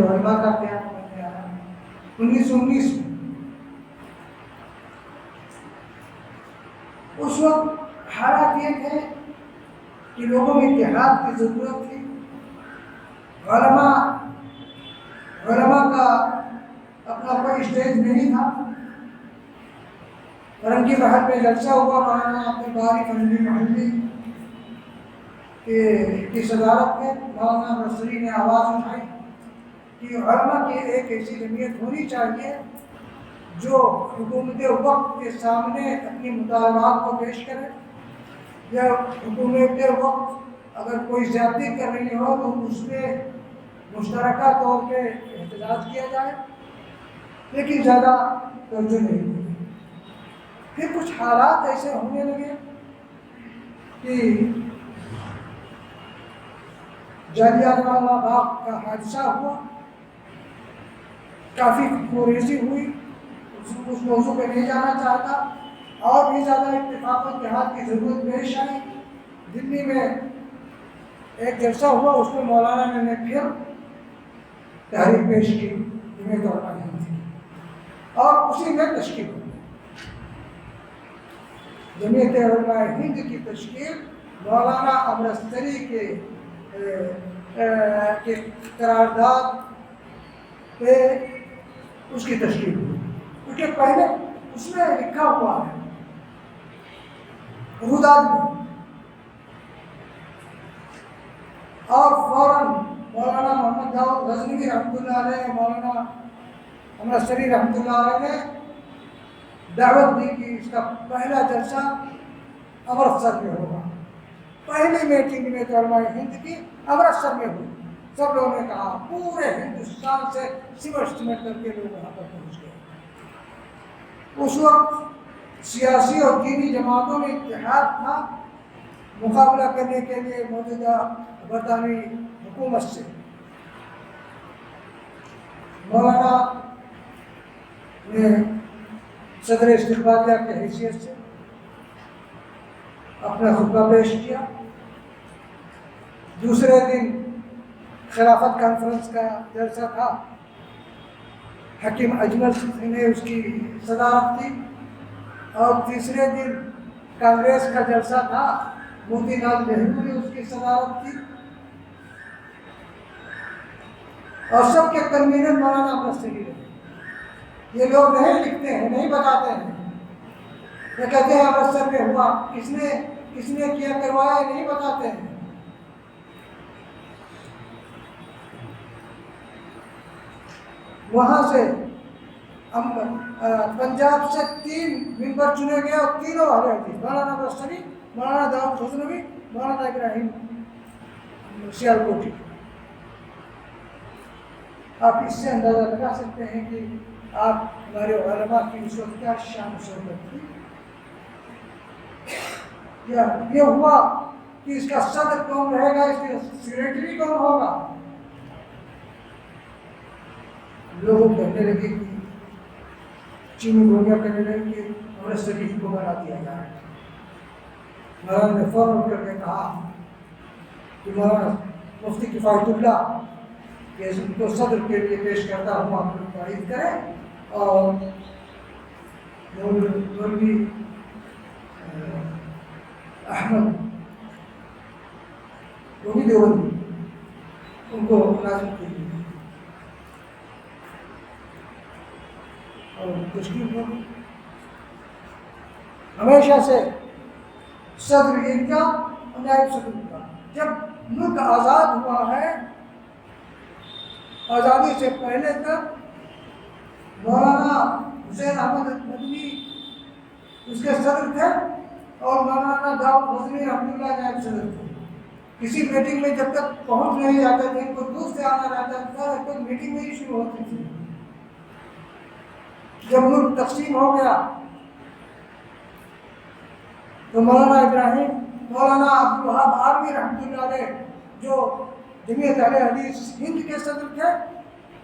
Speaker 1: علماء کا قیام کرنے آ رہا ہے، 1919 میں اس وقت حالات یہ تھے کہ لوگوں میں اتحاد کی ضرورت تھی. علماء کا اپنا کوئی اسٹیج نہیں تھا. فرنگی محل میں جلسہ ہوا مولانا عبد الباری فرنگی محلی کی صدارت میں. مولانا نصری نے آواز اٹھائی کہ علماء کی ایک ایسی جمعیت ہونی چاہیے جو حکومت وقت کے سامنے اپنی مطالبات کو پیش کرے، یا حکومت وقت اگر کوئی زیادتی کر رہی ہو تو اس پہ مشترکہ طور پہ احتجاج کیا جائے، لیکن زیادہ توجہ نہیں ہوئی. پھر کچھ حالات ایسے ہونے لگے کہ جالیانوالہ باغ کا حادثہ ہوا، کافی خوریزی ہوئی. اس موضوع پہ نہیں جانا چاہتا. اور بھی زیادہ اتفاق و اتحاد کی ضرورت پیش آئی. دلی میں ایک جلسہ ہوا، اس میں مولانا نے پھر تحریک پیش کی جمعیت علماء ہند کی، اور اسی میں تشکیل ہوئی. جمعیت علماء ہند کی تشکیل مولانا امرستری کے قرارداد پہ اس کی تشکیل ہوئی، کیونکہ پہلے اس میں لکھا ہوا ہے روداد میں. اور فوراً مولانا محمد داؤد غزنوی رحمۃ اللہ علیہ، مولانا امرستری رحمۃ اللہ علیہ نے دعوت دی کہ اس کا پہلا جلسہ امرتسر میں ہوگا. پہلی میٹنگ میں علماء ہند کی امرتسر میں ہوئی. سب لوگوں نے کہا، پورے ہندوستان سے سمٹ کر کے لوگ وہاں پر پہنچ گئے. اس وقت سیاسی اور دینی جماعتوں میں اتحاد تھا مقابلہ کرنے کے لیے موجودہ برطانوی حکومت سے. مولانا نے صدر استقبالیہ کی حیثیت سے اپنا خطبہ پیش کیا. دوسرے دن خلافت کانفرنس کا جلسہ تھا، حکیم اجمل نے اس کی صدارت کی. اور تیسرے دن کانگریس کا جلسہ تھا، موتی لال نہرو نے اس کی صدارت کی. اور سب کے کنوینر مولانا امرستری رہے. یہ لوگ نہیں لکھتے ہیں، نہیں بتاتے ہیں، یہ کہتے ہیں امرتسر میں ہوا، کس نے کیا کروایا، نہیں بتاتے ہیں. وہاں سے پنجاب سے 3 ممبر چنے گئے اور تینوں اہل حدیث، مولانا امرستری، مولانا داؤد غزنوی، مولانا ابراہیم سیالکوٹی. آپ اس سے اندازہ لگا سکتے ہیں کہ آپ ہمارے علماء کی اس وقت کیا شان و شوکت تھی. یہ ہوا کہ اس کا صدر کون رہے گا، اس کا سیکریٹری کون ہوگا. لوگ کہنے لگے کہ چینی گولیاں کہنے لگے کہ امرتسری کو بنا دیا جائے. مولانا نے فوراً کر کے کہا کہ مولانا مفتی کفایت اللہ کہ ان کو صدر کے لیے پیش کرتا ہوں، آپ لوگ تائید کریں. اور مولوی احمد وہ بھی دیوبندی، ان کو لازم کیجیے. اور تشکیل ہوگی. ہمیشہ سے صدر ان کا اور نائب صدر کا. جب ملک آزاد ہوا ہے، آزادی سے پہلے تک مولانا حسین احمد مدنی اس کے صدر تھے اور مولانا داؤد غزنوی رحمۃ اللہ نائب صدر تھے. کسی میٹنگ میں جب تک پہنچ نہیں جاتے تھے، ان کو دور سے آنا رہتا تھا، تب تک میٹنگ نہیں شروع ہوتی تھی. جب ملک تقسیم ہو گیا تو مولانا ابراہیم، مولانا عبدالوہاب آرمی رحمۃ اللہ علیہ جو جمعیت اہل حدیث ہند کے صدر تھے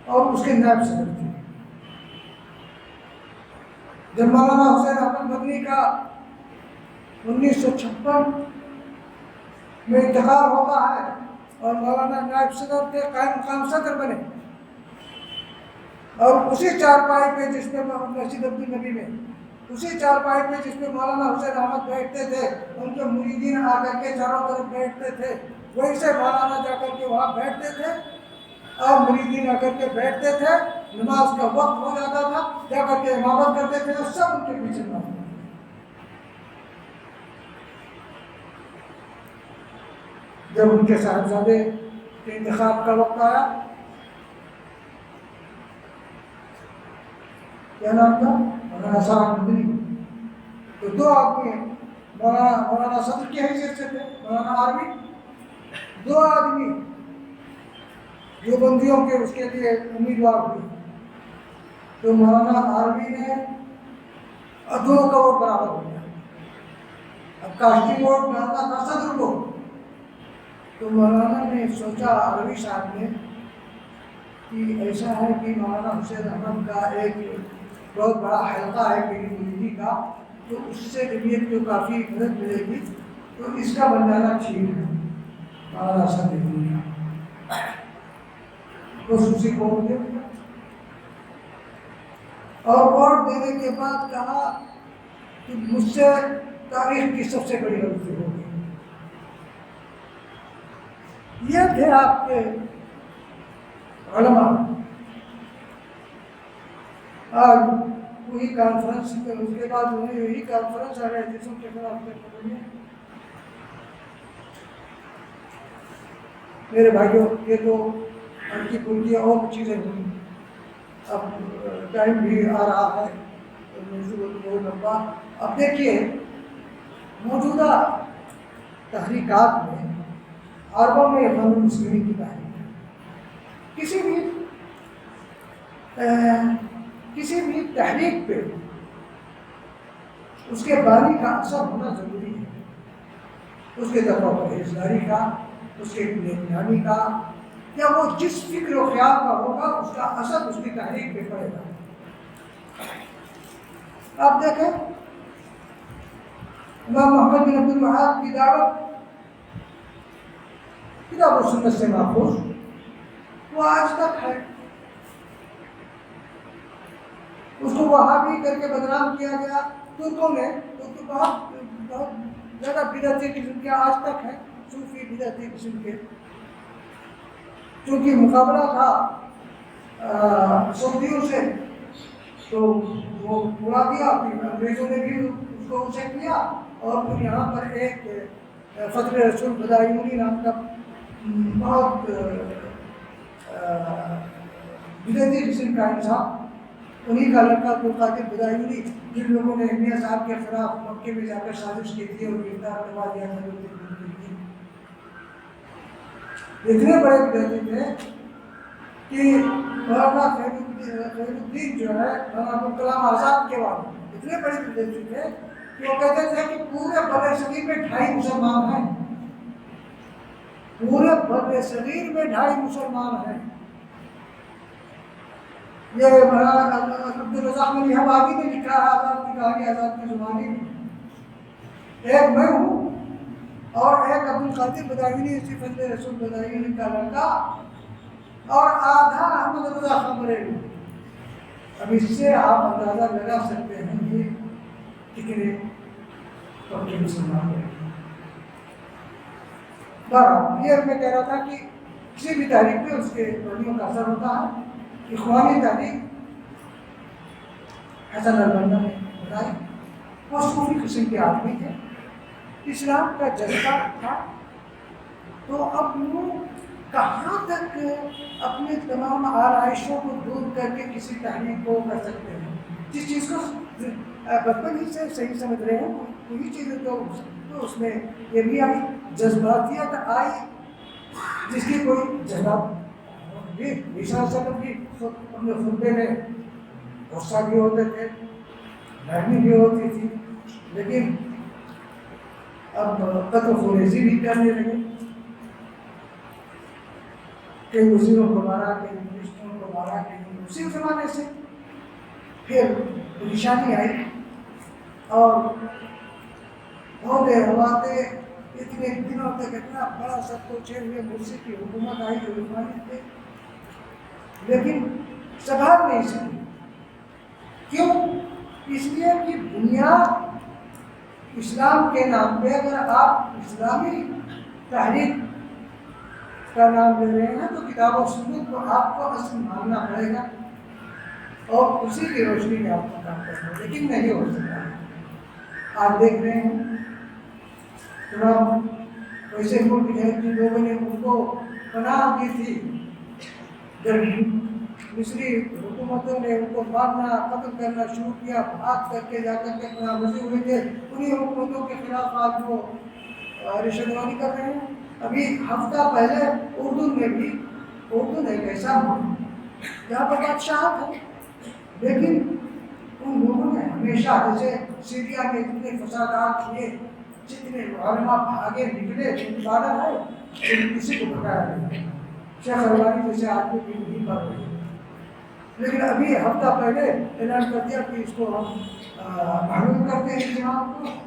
Speaker 1: اور اس کے نائب صدر تھے. جب مولانا حسین احمد مدنی کا 1956 میں انتقال ہوتا ہے اور مولانا نائب صدر تھے، قائم مقام صدر بنے. اور اسی چارپائی پہ جس پہ مسجد عبد النبی میں اسی چارپائی پہ جس پہ مولانا حسین احمد بیٹھتے تھے، ان کے مریدین آ کر کے چاروں طرف بیٹھتے تھے، وہیں سے مولانا جا کر کے وہاں بیٹھتے تھے اور مریدین آ کر کے بیٹھتے تھے، نماز کا وقت ہو جاتا تھا، جا کر کے امامت کرتے تھے اور سب ان کے پیچھے نماز پڑھتے تھے۔ جب ان کے صاحبزادے کے انتخاب کا وقت آیا، کیا نام تھا؟ مولانا صاحب مدنی، تو دو آدمی مولانا صدر کی حیثیت سے تھے، مولانا عارفی، دو آدمی جو بندیوں کے اس کے لیے امیدوار ہوئے، تو مولانا عارفی نے دونوں کا ووٹ برابر ہو گیا۔ اب کاشتی ووٹ ڈالنا تھا صدر کو، تو مولانا نے سوچا عربی صاحب نے کہ ایسا ہے کہ مولانا حسین احمد کا ایک بہت بڑا حلقہ ہے میری مریدی کا، تو اس سے جمعیت کو کافی مدد ملے گی، تو اس کا بن جانا ٹھیک ہے۔ مولانا صاحب نے خصوصی ووٹ دے دیا اور ووٹ دینے کے بعد کہا کہ مجھ سے تاریخ کی سب سے بڑی غلطی ہو گئی۔ یہ تھے آپ کے علماء۔ آج وہی کانفرنس، اس کے بعد انہیں یہی کانفرنس آ رہے جسم کے خلاف کرنے۔ میرے بھائیوں، یہ تو ہلکی پھلکی اور چیزیں ہوئی، اب ٹائم بھی آ رہا ہے بہت لمبا۔ اب دیکھیے موجودہ تحریکات میں عربوں میں اخوان المسلمین کی تحریک ہے، کسی بھی تحریک پہ اس کے بانی کا اثر ہونا ضروری ہے، اس کے طرف پرہیزگاری کا، اس کے نیک کا، یا وہ جس فکر و خیال کا ہوگا اس کا اثر اس کی تحریک پہ پڑے گا۔ آپ دیکھیں امام محمد بن عبد الوہاب کی دعوت کتاب و سنت سے ماخوذ، وہ آج تک ہے۔ اس کو وہابی کر کے بدنام کیا گیا ترکوں نے، تو بہت زیادہ بدعتی قسم کے آج تک ہے، صوفی بدعتی قسم کے، چونکہ مقابلہ تھا سعودیوں سے تو وہ اڑا دیا، پھر انگریزوں نے بھی اس کو اسے کیا، اور پھر یہاں پر ایک فضل رسول بدایونی نام کا بہت بدعتی قسم کا انسان، انہی کا لڑکا عبدالقادر بدایونی، جن لوگوں نے میاں صاحب کے خلاف مکے میں جا کر سازش کی تھی اور گرفتار کروا دیا تھا، اتنے بڑے بدعتی تھے کہ مولانا خیر الدین جو ہے مولانا ابوالکلام آزاد کے والد، اتنے بڑے بدعتی تھے کہ وہ کہتے تھے کہ پورے بر صغیر میں 2.5 مسلمان ہیں، پورے بر صغیر میں 2.5 مسلمان ہیں۔ یہ مولانا عبدالرزاق ملیحبادی نے لکھا ہے آزاد کی کہانی، آزاد کی زبانی میں، ایک میں ہوں اور ایک عبدالقادر بدایونی، اسی فضل رسول بدایونی کا لڑکا، اور آدھا احمد رضا خان بریلوی۔ اب اس سے آپ اندازہ لگا سکتے ہیں کہ کتنے پکے مسلمان ہیں۔ بہرحال یہ میں کہہ رہا تھا کہ کسی بھی تحریک میں اس کے بڑیوں کا اثر ہوتا ہے۔ اخوانی تحریک حسن البنا نے بتائی، وہ صوفی قسم کے آدمی تھے، اسلام کا جذبہ تھا، تو اب وہ کہاں تک اپنے تمام آرائشوں کو دور کر کے کسی تحریک کو کر سکتے ہیں؟ جس چیز کو بچپن ہی سے صحیح سمجھ رہے ہیں وہی چیزیں تو اس میں یہ بھی آئی، جذباتیت آئی، جس کی کوئی جذبات بھی عیسیٰ وسلم کی اپنے خطبے میں غصہ بھی ہوتے تھے، نرمی بھی ہوتی تھی، لیکن اب قتل خوریزی بھی کرنے لگے، کئی وزیروں کو مارا، کئی منسٹروں کو مارا، کئی اسی زمانے سے پھر پریشانی آئی، اور ہوتے ہواتے اتنے دنوں تک اتنا بڑا سب کو چھے ہوئے مرسی کی حکومت آئی جو عثمانی تھے، لیکن سنبھال نہیں سکی. کیوں؟ اس لیے کہ بنیاد اسلام کے نام پہ اگر آپ اسلامی تحریک کا نام لے رہے ہیں تو کتاب و سنت کو آپ کو اصل ماننا پڑے گا اور اسی کی روشنی میں آپ کو کام کرنا ہے. لیکن نہیں ہو سکتا. آپ دیکھ رہے ہیں تمام ویسے ملک ہے جن لوگوں نے ان کو پناہ دی تھی، جب مصری حکومتوں نے ان کو مارنا قتل کرنا شروع کیا، بھاگ کر کے جا کر کے اپنا مزے ہوئے تھے، انہیں حکومتوں کے خلاف آج وہ رشوت خوری کر رہے ہیں. ابھی ہفتہ پہلے اردن میں بھی، اردن ایک ایسا ملک جہاں پر بادشاہت ہے، لیکن ان لوگوں نے ہمیشہ جیسے سیریا میں جتنے فسادات کیے، جتنے علماء بھاگے نکلے بارہ ہے، کسی کو بتایا نہیں. شیخ البانی جیسے آدمی بھی نہیں پڑھ رہے، لیکن ابھی ہفتہ پہلے اعلان کر دیا کہ اس کو ہم معلوم کرتے ہیں جناب کو،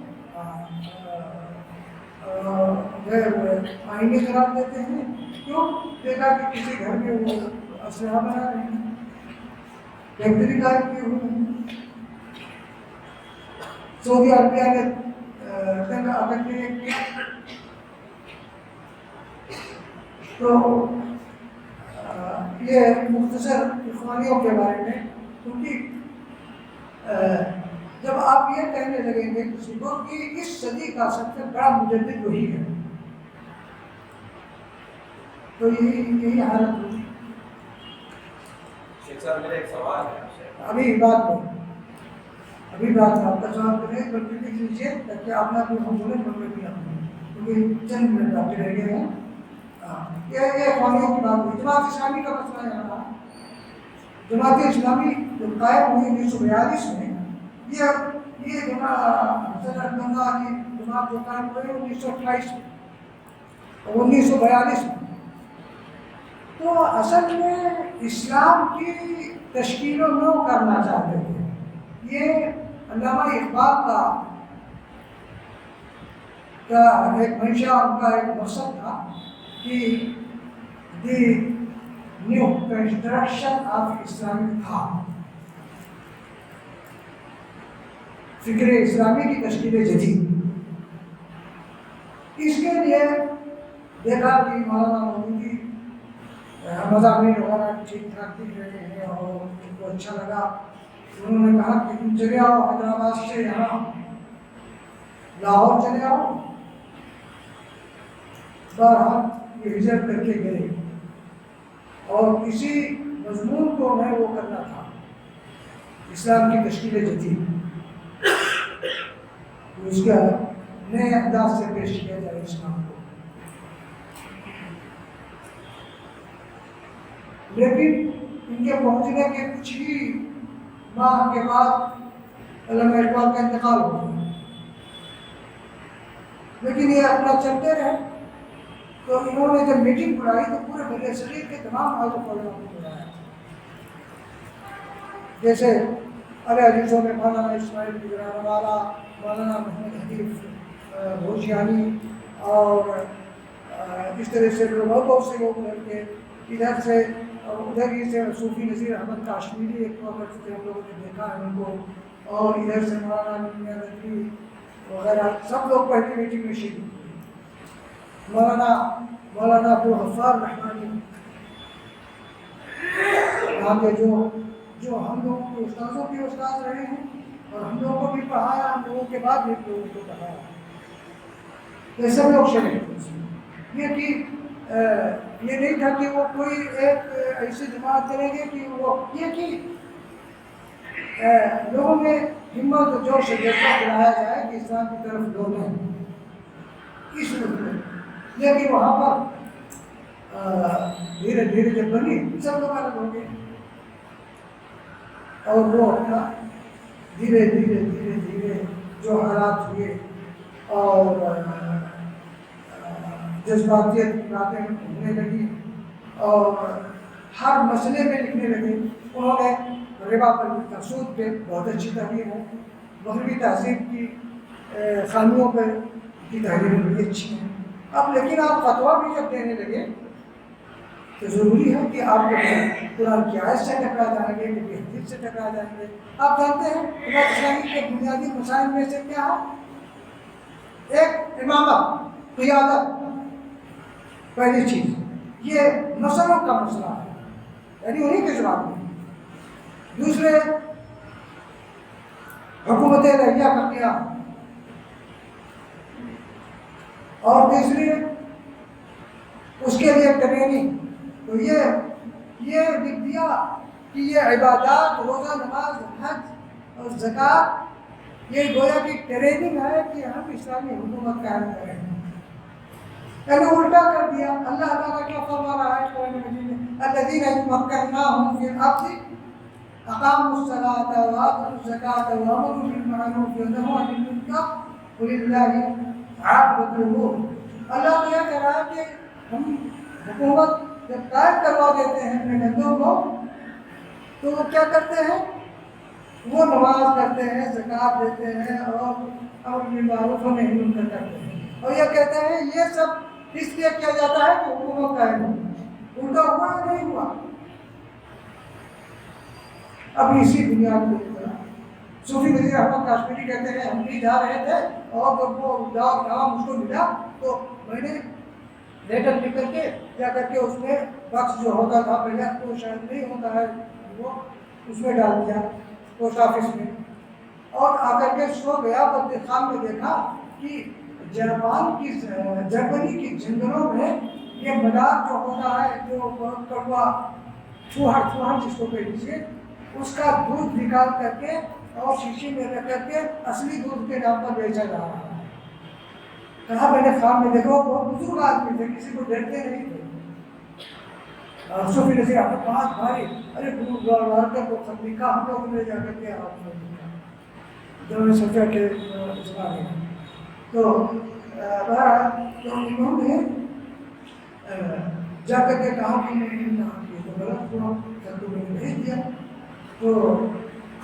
Speaker 1: آئینے قرار دیتے ہیں. کیوں؟ دیکھا کہ کسی گھر میں وہ اسلحہ بنا رہے ہیں، فیکٹری قائم کی ہوئی ہے. سعودی عربیہ نے تنگ آ کے کیا. تو یہ مختصر اخوانیوں کے بارے میں، کیونکہ جب آپ یہ کہنے لگیں گے کسی کو کہ اس صدی کا سب سے بڑا مجدد وہی ہے، تو یہی حالت ہوگی.
Speaker 2: میرا ایک سوال ہے.
Speaker 1: ابھی بات آپ کا سوال کریں بلکہ لکھ لیجیے تاکہ آپ نہ ہم بولیں ہم بھی نہ بولیں، کیونکہ چند منٹ باقی رہ گئے ہیں. یہ اخوانیوں کی بات ہوئی. جماعت اسلامی کا مسئلہ یہاں رہا. جماعت اسلامی جو قائم ہوئی 1942 میں، یہ حضرت بندہ کی جماعت جو قائم ہوئی 1928 میں اور 1942 میں. تو اصل میں اسلام کی تشکیل و نو کرنا چاہتے تھے. یہ علامہ اقبال کا ایک منشا، ان کا ایک مقصد تھا کہ the new construction of Islamic thought, فکر اسلامی کی تشکیل جدید. اس کے لیے دیکھا کہ مولانا مودودی مضامین وغیرہ ٹھیک ٹھاک دکھ رہے ہیں اور ان کو اچھا لگا. انہوں نے کہا کہ تم چلے آؤ حیدرآباد سے یہاں لاہور چلے آؤ. بہرحال یہ ہجرت کر کے گئے اور کسی مضمون کو میں وہ کرنا تھا، اسلام کی تشکیل جدید، اس کا نئے انداز سے پیش کیا جائے اسلام کو. لیکن ان کے پہنچنے کے کچھ ہی ماہ کے بعد علامہ اقبال کا انتقال ہو گیا. لیکن یہ اپنا چلتے رہے. تو انہوں نے جب میٹنگ بلائی تو پورے بر صغیر کے تمام عالم علماء کو بلایا، جیسے علیہ حدیثوں میں مولانا اسماعیل گجران والا، مولانا محمد حنیف بھوجیانی، اور اس طرح سے بہت سے لوگ مل کے ادھر سے ادھر ہی سے صوفی نذیر احمد کاشمیری ایک وقت سے ہم لوگوں نے دیکھا ہے ان کو، اور ادھر سے مولانا میاں ندوی وغیرہ سب لوگ پہلی میٹنگ میں شریک ہوئے. مولانا عبدالغفار رحمانی یہاں کے جو ہم لوگوں کے استاذوں کے استاد رہے ہیں اور ہم لوگوں کو بھی پڑھایا، ہم لوگوں کے بعد بھی لوگوں کو پڑھایا، یہ سب لوگ شریک ہوئے. یہ کہ یہ نہیں تھا کہ وہ کوئی ایک ایسی جماعت کریں گے کہ وہ یہ کہ لوگوں میں ہمت و جوش و جذبہ بڑھایا جائے کہ اسلام کی طرف لوٹیں اس ملک میں. لیکن وہاں پر دھیرے دھیرے جب بنی سب لوگ الگ ہو گئے اور وہ اپنا دھیرے دھیرے دھیرے دھیرے جو حالات ہوئے اور جذباتیت کی باتیں ہونے لگی اور ہر مسئلے میں لکھنے لگے. انہوں نے ربا پر لکھا، سود پہ بہت اچھی تحریر ہے، مغربی تہذیب کی خامیوں پر کی تحریریں بڑی اچھی ہیں. اب لیکن آپ فتویٰ بھی جب دینے لگے تو ضروری ہے کہ آپ قرآن کی آیت سے ٹکرا جائیں گے، کبھی حدیث سے ٹکرا جائیں گے۔ آپ جانتے ہیں امت اسلامی کے بنیادی مسائل میں سے کیا ہے؟ ایک امامت، قیادت، پہلی چیز یہ نسلوں کا مسئلہ ہے، یعنی انہیں کے جواب میں۔ دوسرے حکومت رعیہ کا قیام، اور تیسری اس کے لیے ٹریننگ۔ تو یہ لکھ دیا کہ یہ عبادات، روزہ، نماز، حج اور زکوٰۃ یہ گویا کی ٹریننگ ہے کہ ہم اسلامی حکومت قائم کریں۔ یعنی الٹا کر دیا۔ اللہ تعالیٰ کیا فرما رہا ہے قرآن مجید میں؟ الذین مکناہم فی الارض اقاموا الصلاۃ وآتوا الزکاۃ وامروا بالمعروف ونہوا عن المنکر وللہ عاقبۃ الامور۔ اللہ تو یہ کہہ رہا ہے کہ ہم حکومت جب قائم کروا دیتے ہیں اپنے بندوں کو تو وہ کیا کرتے ہیں؟ وہ نماز کرتے ہیں، زکوٰۃ دیتے ہیں اور امر بالمعروف و نہی عن المنکر کرتے ہیں، اور یہ کہتے ہیں یہ سب اس لیے کیا جاتا ہے کہ حکومت قائم ہو۔ الٹا ہوا یا نہیں ہوا؟ اب اسی بنیاد پہ صوفی نذیر احمد کاشمیری کہتے ہیں ہم بھی جا رہے تھے اور جب وہ نام مجھ کو ملا تو میں نے لیٹر لکھ کر کے کیا کر کے اس میں بکس جو ہوتا تھا پہلے تو شاید نہیں ہوتا ہے وہ اس میں ڈال دیا پوسٹ آفس میں، اور آ کر کے سو گیا۔ بندے خان میں دیکھا کہ جرمنی کی جنگلوں میں یہ مدار جو ہوتا ہے جو بہت کڑوا چوہڑ جس کو کہہ لیجیے، اس کا دودھ نکال کر کے اور شیشے میں رکھ کر کے اصلی دودھ کے نام پر بیچا جا رہا ہے۔ کہا میں نے خواب میں دیکھا، بہت بزرگ آدمی تھے، کسی کو ڈرتے نہیں تھے۔ صوفی نذیر احمد بات بھاری، ارے گورنر کو خط لکھا، ہم لوگوں نے جا کر کے آپ نے لکھا، جو میں سوچا کہ زمانے میں تو بہرحال تو انہوں نے جا کر کے کہا کہ میں نے کہا کہ تو غلط ہوا، تو میں نے بھیج دیا۔ تو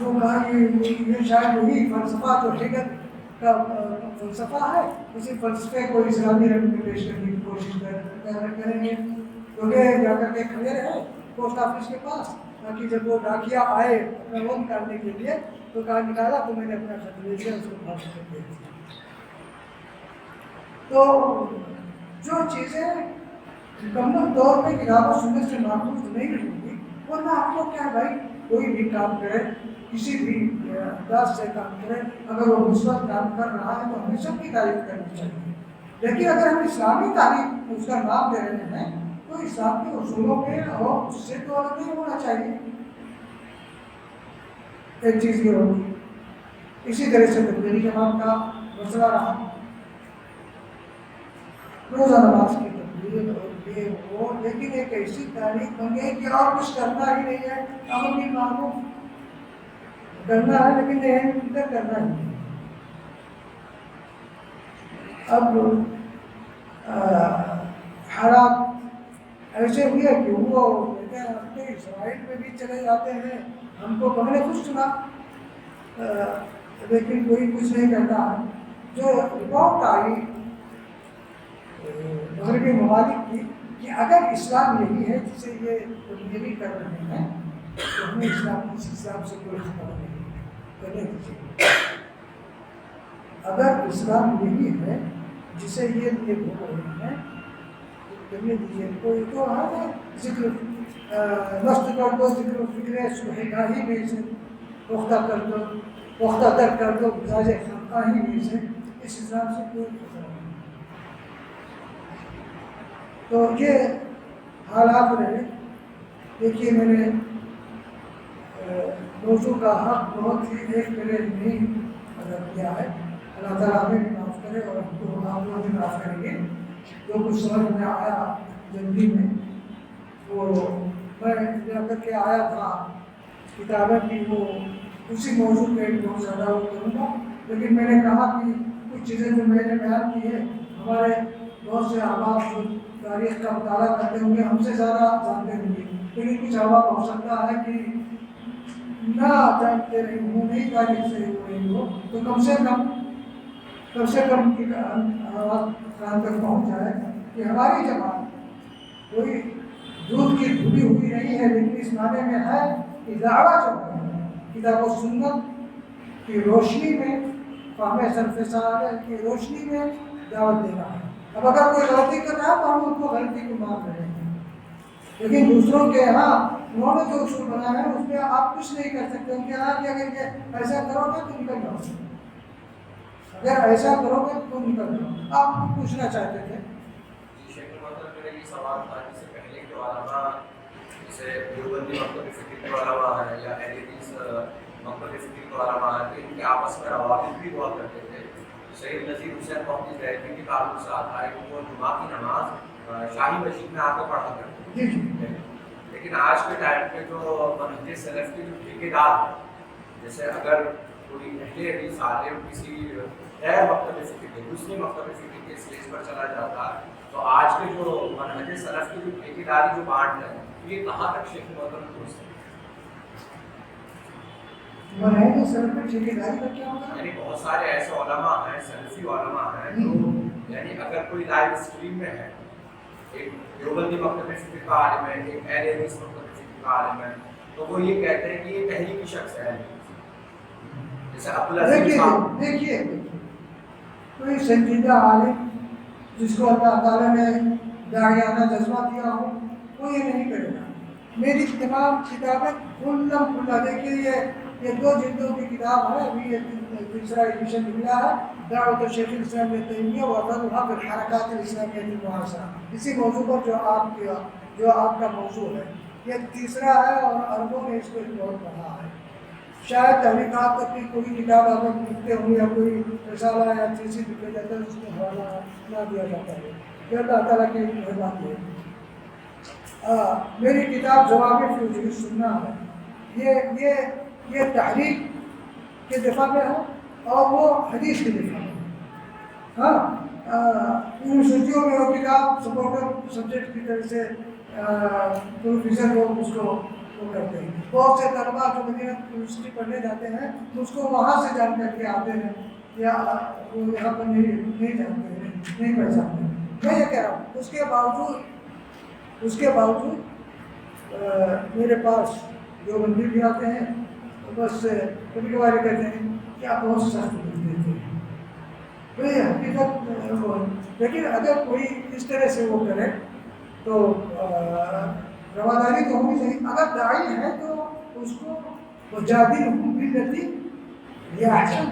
Speaker 1: وہ کہا کہ یہ شاید وہی فلسفہ جو ہیگل کا فلسفہ ہے، اسی فلسفے کو اسلامی رنگ میں پیش کرنے کی کوشش کریں گے۔ تو یہ جا کر کے کھڑے رہے پوسٹ آفس کے پاس، تاکہ جب وہ ڈاکیا آئے اپنا وہ نکالنے کے لیے تو کہا نکالا تو میں نے اپنا خط لے لیا، اس کو بھاگ کر دے دیا۔ تو جو چیزیں مکمل طور پہ کتاب و سنت سے محفوظ نہیں رہیں گی، ورنہ آپ کو کیا بھائی کوئی بھی کام کرے، کسی بھی انداز سے کام کرے، اگر وہ مثبت کام کر رہا ہے تو ہمیں سب کی تعریف کرنی چاہیے۔ لیکن اگر ہم اسلامی تعریف اس کا نام دے رہے ہیں تو اسلام کے اصولوں پہ اور اس سے تو الگ نہیں ہونا چاہیے۔ ایک چیز یہ ہوگی۔ اسی طرح سے تبلیغی جماعت کا مسئلہ رہا، روزہ نماز کی تبلیغ اور یہ وہ، لیکن ایک ایسی تاریخ بن گئی کہ اور کچھ کرنا ہی نہیں ہے، امر بالمعروف کرنا ہے لیکن نہی منکر کرنا ہی نہیں۔ اب حالات ایسے ہوئے کہ وہ اپنے اسرائیل میں بھی چلے جاتے ہیں، ہم کو بڑے خوش سنا لیکن کوئی کچھ نہیں کہتا۔ جو رپورٹ آئی مغربی ممالک کی کہ اگر اسلام یہی ہے جسے یہ تبلیغی کر رہے ہیں تو ہمیں اسلام اس حساب سے کوئی خبر نہیں کرنے دیجیے۔ اگر اسلام یہی ہے جسے یہ بول رہے ہیں کرنے دیجیے۔ کوئی تو ہے ذکر نفس کر دو، ذکر فکر صبح گاہی میں سے پختہ کر دو، پختہ در کر دو مزاج خانقاہی میں سے، اس حساب سے کوئی خبر نہیں۔ تو یہ حالات رہے۔ دیکھیے میں نے موضوع کا حق بہت ہی ایک پہلے نہیں ادا کیا ہے، اللہ تعالیٰ ہمیں بھی معاف کرے اور ہم کو آپ لوگ بھی معاف کریں گے۔ جو کچھ سمجھ میں آیا جلدی میں وہ میں جا کر کے آیا تھا کتابیں بھی وہ اسی موضوع پہ بہت زیادہ وہ کروں گا، لیکن میں نے کہا کہ کچھ چیزیں جو میں نے بیان کی ہے ہمارے بہت سے احباب جو تاریخ کا مطالعہ کرتے ہوں گے ہم سے زیادہ جانتے ہوں گے، لیکن کچھ احباب ہو سکتا ہے کہ نہ جانتے رہے ہوں، نہیں تاریخ سے ہوئی ہو، تو کم سے کم کی آواز خان تک پہنچ جائے کہ ہماری جماعت کوئی دودھ کی دھلی ہوئی نہیں ہے، لیکن اس معنی میں ہے کہ دعویٰ جو ہے کتاب و سنت کی روشنی میں، فہم سلف صالح کی روشنی میں دعوت دینا ہے۔ اب اگر کوئی غلطی کر رہا ہے تو ہم ان کو غلطی کو مان رہے ہیں، لیکن دوسروں کے یہاں انہوں نے جو اصول بنایا ہے اس میں آپ کچھ نہیں کر سکتے۔ ان کے یہاں کہ اگر یہ ایسا کرو گے تو نکل جاؤ، اگر ایسا کرو گے تو نکل جاؤ۔ آپ پوچھنا چاہتے تھے؟
Speaker 2: شیخ مطلب میرا یہ سوال تھا، جس سے پہلے جو علماء جیسے دیوبندی مکتب فکر کے علماء ہیں یا اہل حدیث مکتب فکر کے علماء ہیں، تو ان کے آپس میں روابط بھی ہوا کرتے تھے۔ سید نذیر حسین محمد دہلوی کے تعلق سے آتا ہے کہ وہ جمعہ کی نماز شاہی مسجد میں آ کے پڑھا کرتے تھے، لیکن آج کے ٹائم پہ جو منہج سلف کے جو ٹھیکیدار ہیں، جیسے اگر کوئی اہل حدیث عالم کسی غیر مکتب فکر کے دوسری مکتب فکر کے اسٹیج پر چلا جاتا ہے، تو آج کے جو منہج سلف کی جو ٹھیکیداری جو بانٹ ہے یہ کہاں تک شیخ محترم درست ہے؟
Speaker 1: منہج سلف کی ٹھیکیداری کا کیا ہوتا ہے؟
Speaker 2: یعنی بہت سارے ایسے علماء ہیں، سلفی علماء ہیں جو یعنی اگر کوئی لائیو اسٹریم میں ہے، ایک دیوبندی مکتب فکر کا عالم ہے، ایک اہل حدیث مکتب فکر کا عالم ہے، تو وہ یہ کہتے ہیں کہ یہ تحریکی شخص ہے، جیسے عبدالعزیز صاحب۔
Speaker 1: دیکھیے کوئی سنجیدہ عالم جس کو اللہ تعالیٰ نے داعیانہ جذبہ دیا ہو وہ یہ نہیں کرے گا۔ میری تمام کتابیں کھلم کھلا، دیکھیے یہ 2 جلدوں کی کتاب ہے، ابھی یہ تیسرا ایڈیشن نکلا ہے، دعوت شیخ الاسلام ابن تیمیہ وَأَثَرُهَا فِي الْحَرَكَاتِ الْإِسْلَامِيَّةِ الْمُعَاصِرَةِ، اسی موضوع پر جو آپ کا موضوع ہے، یہ تیسرا ہے اور عربوں نے اس کو ایکسپلور پڑھا ہے۔ شاید تحریکات تک کی کوئی کتاب آپ لکھتے ہوں یا کوئی رسالہ یا تیسری لکھا جاتا ہے، اس میں حوالہ نہ دیا جاتا ہے، یہ اللہ تعالیٰ کی مہربانی ہے۔ میری کتاب جواب فی وجوہ السنہ ہے، یہ تحریک کے دفاع میں ہے اور وہ حدیث کے دفاع میں ہے۔ ہاں یونیورسٹیوں میں وہ کتاب سپورٹر سبجیکٹ کی طرح سے پروفیسر لوگ اس کو وہ کرتے ہیں، بہت سے طلباء جو مدینہ یونیورسٹی پڑھنے جاتے ہیں اس کو وہاں سے جان کر کے آتے ہیں، یا وہ یہاں پر نہیں جانتے ہیں، نہیں پہچانتے ہیں۔ میں یہ کہہ رہا ہوں اس کے باوجود میرے پاس جو بندی بھی آتے ہیں بس کبھی کبھار کہتے ہیں کہ آپ بہت سخت دیتے ہیں، تو یہ حقیقت وہ ہے۔ لیکن اگر کوئی اس طرح سے وہ کرے تو رواداری تو ہونی چاہیے۔ اگر داعی ہے تو اس کو وجادلہم باللتی ہی احسن،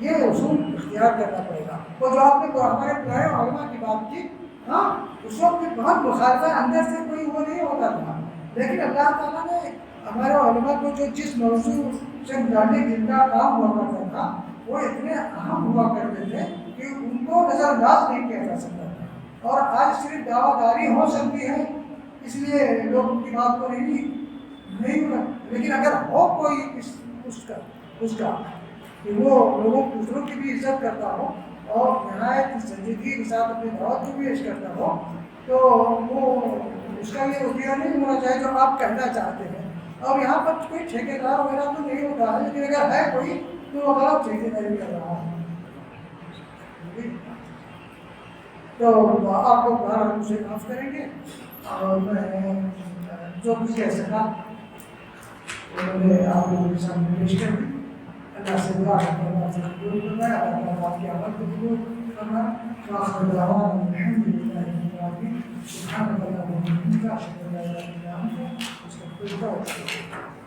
Speaker 1: یہ اصول اختیار کرنا پڑے گا۔ وہ جو آپ نے ہمارے پرانے علماء کی بات کی، ہاں اس وقت بہت مخالفت اندر سے کوئی وہ نہیں ہوتا تھا، لیکن اللہ تعالیٰ نے ہمارے علماء کو جو جس موضوع سے متعلق جن کا کام ہوا کرتا تھا وہ اتنے اہم ہوا کرتے تھے کہ ان کو نظر انداز نہیں کیا جا سکتا تھا، اور آج صرف دعویٰ داری ہو سکتی ہے اس لیے لوگ ان کی بات کو نہیں ہوگا۔ لیکن اگر ہو کوئی اس کا کہ وہ لوگوں دوسروں کی بھی عزت کرتا ہو اور نہایت سنجیدگی کے ساتھ اپنی دعوت کو پیش کرتا ہو، تو وہ اس کا یہ رویہ نہیں ہونا چاہیے جو آپ کہنا چاہتے ہیں۔ اور یہاں پر کوئی ٹھیکیدار وغیرہ تو نہیں ہوتا ہے، لیکن اگر ہے کوئی تو وہ غلط ٹھیکیداری کر رہا ہے۔ تو آپ لوگ باہر مجھے معاف کریں گے، اور میں جو کچھ کہہ سکا انہوں نے آپ لوگوں کے سامنے پیش کر دی۔ اللہ سے دعا ہے کہ اللہ سے قبول فرمائے، اللہ تعالیٰ آپ کی عمل کو قبول فرمائے۔ وآخر دعوانا الحمد للہ رب العالمین۔ سبحانک اللہم وبحمدک، اشہد ان لا الہ الا انت، استغفرک واتوب الیک۔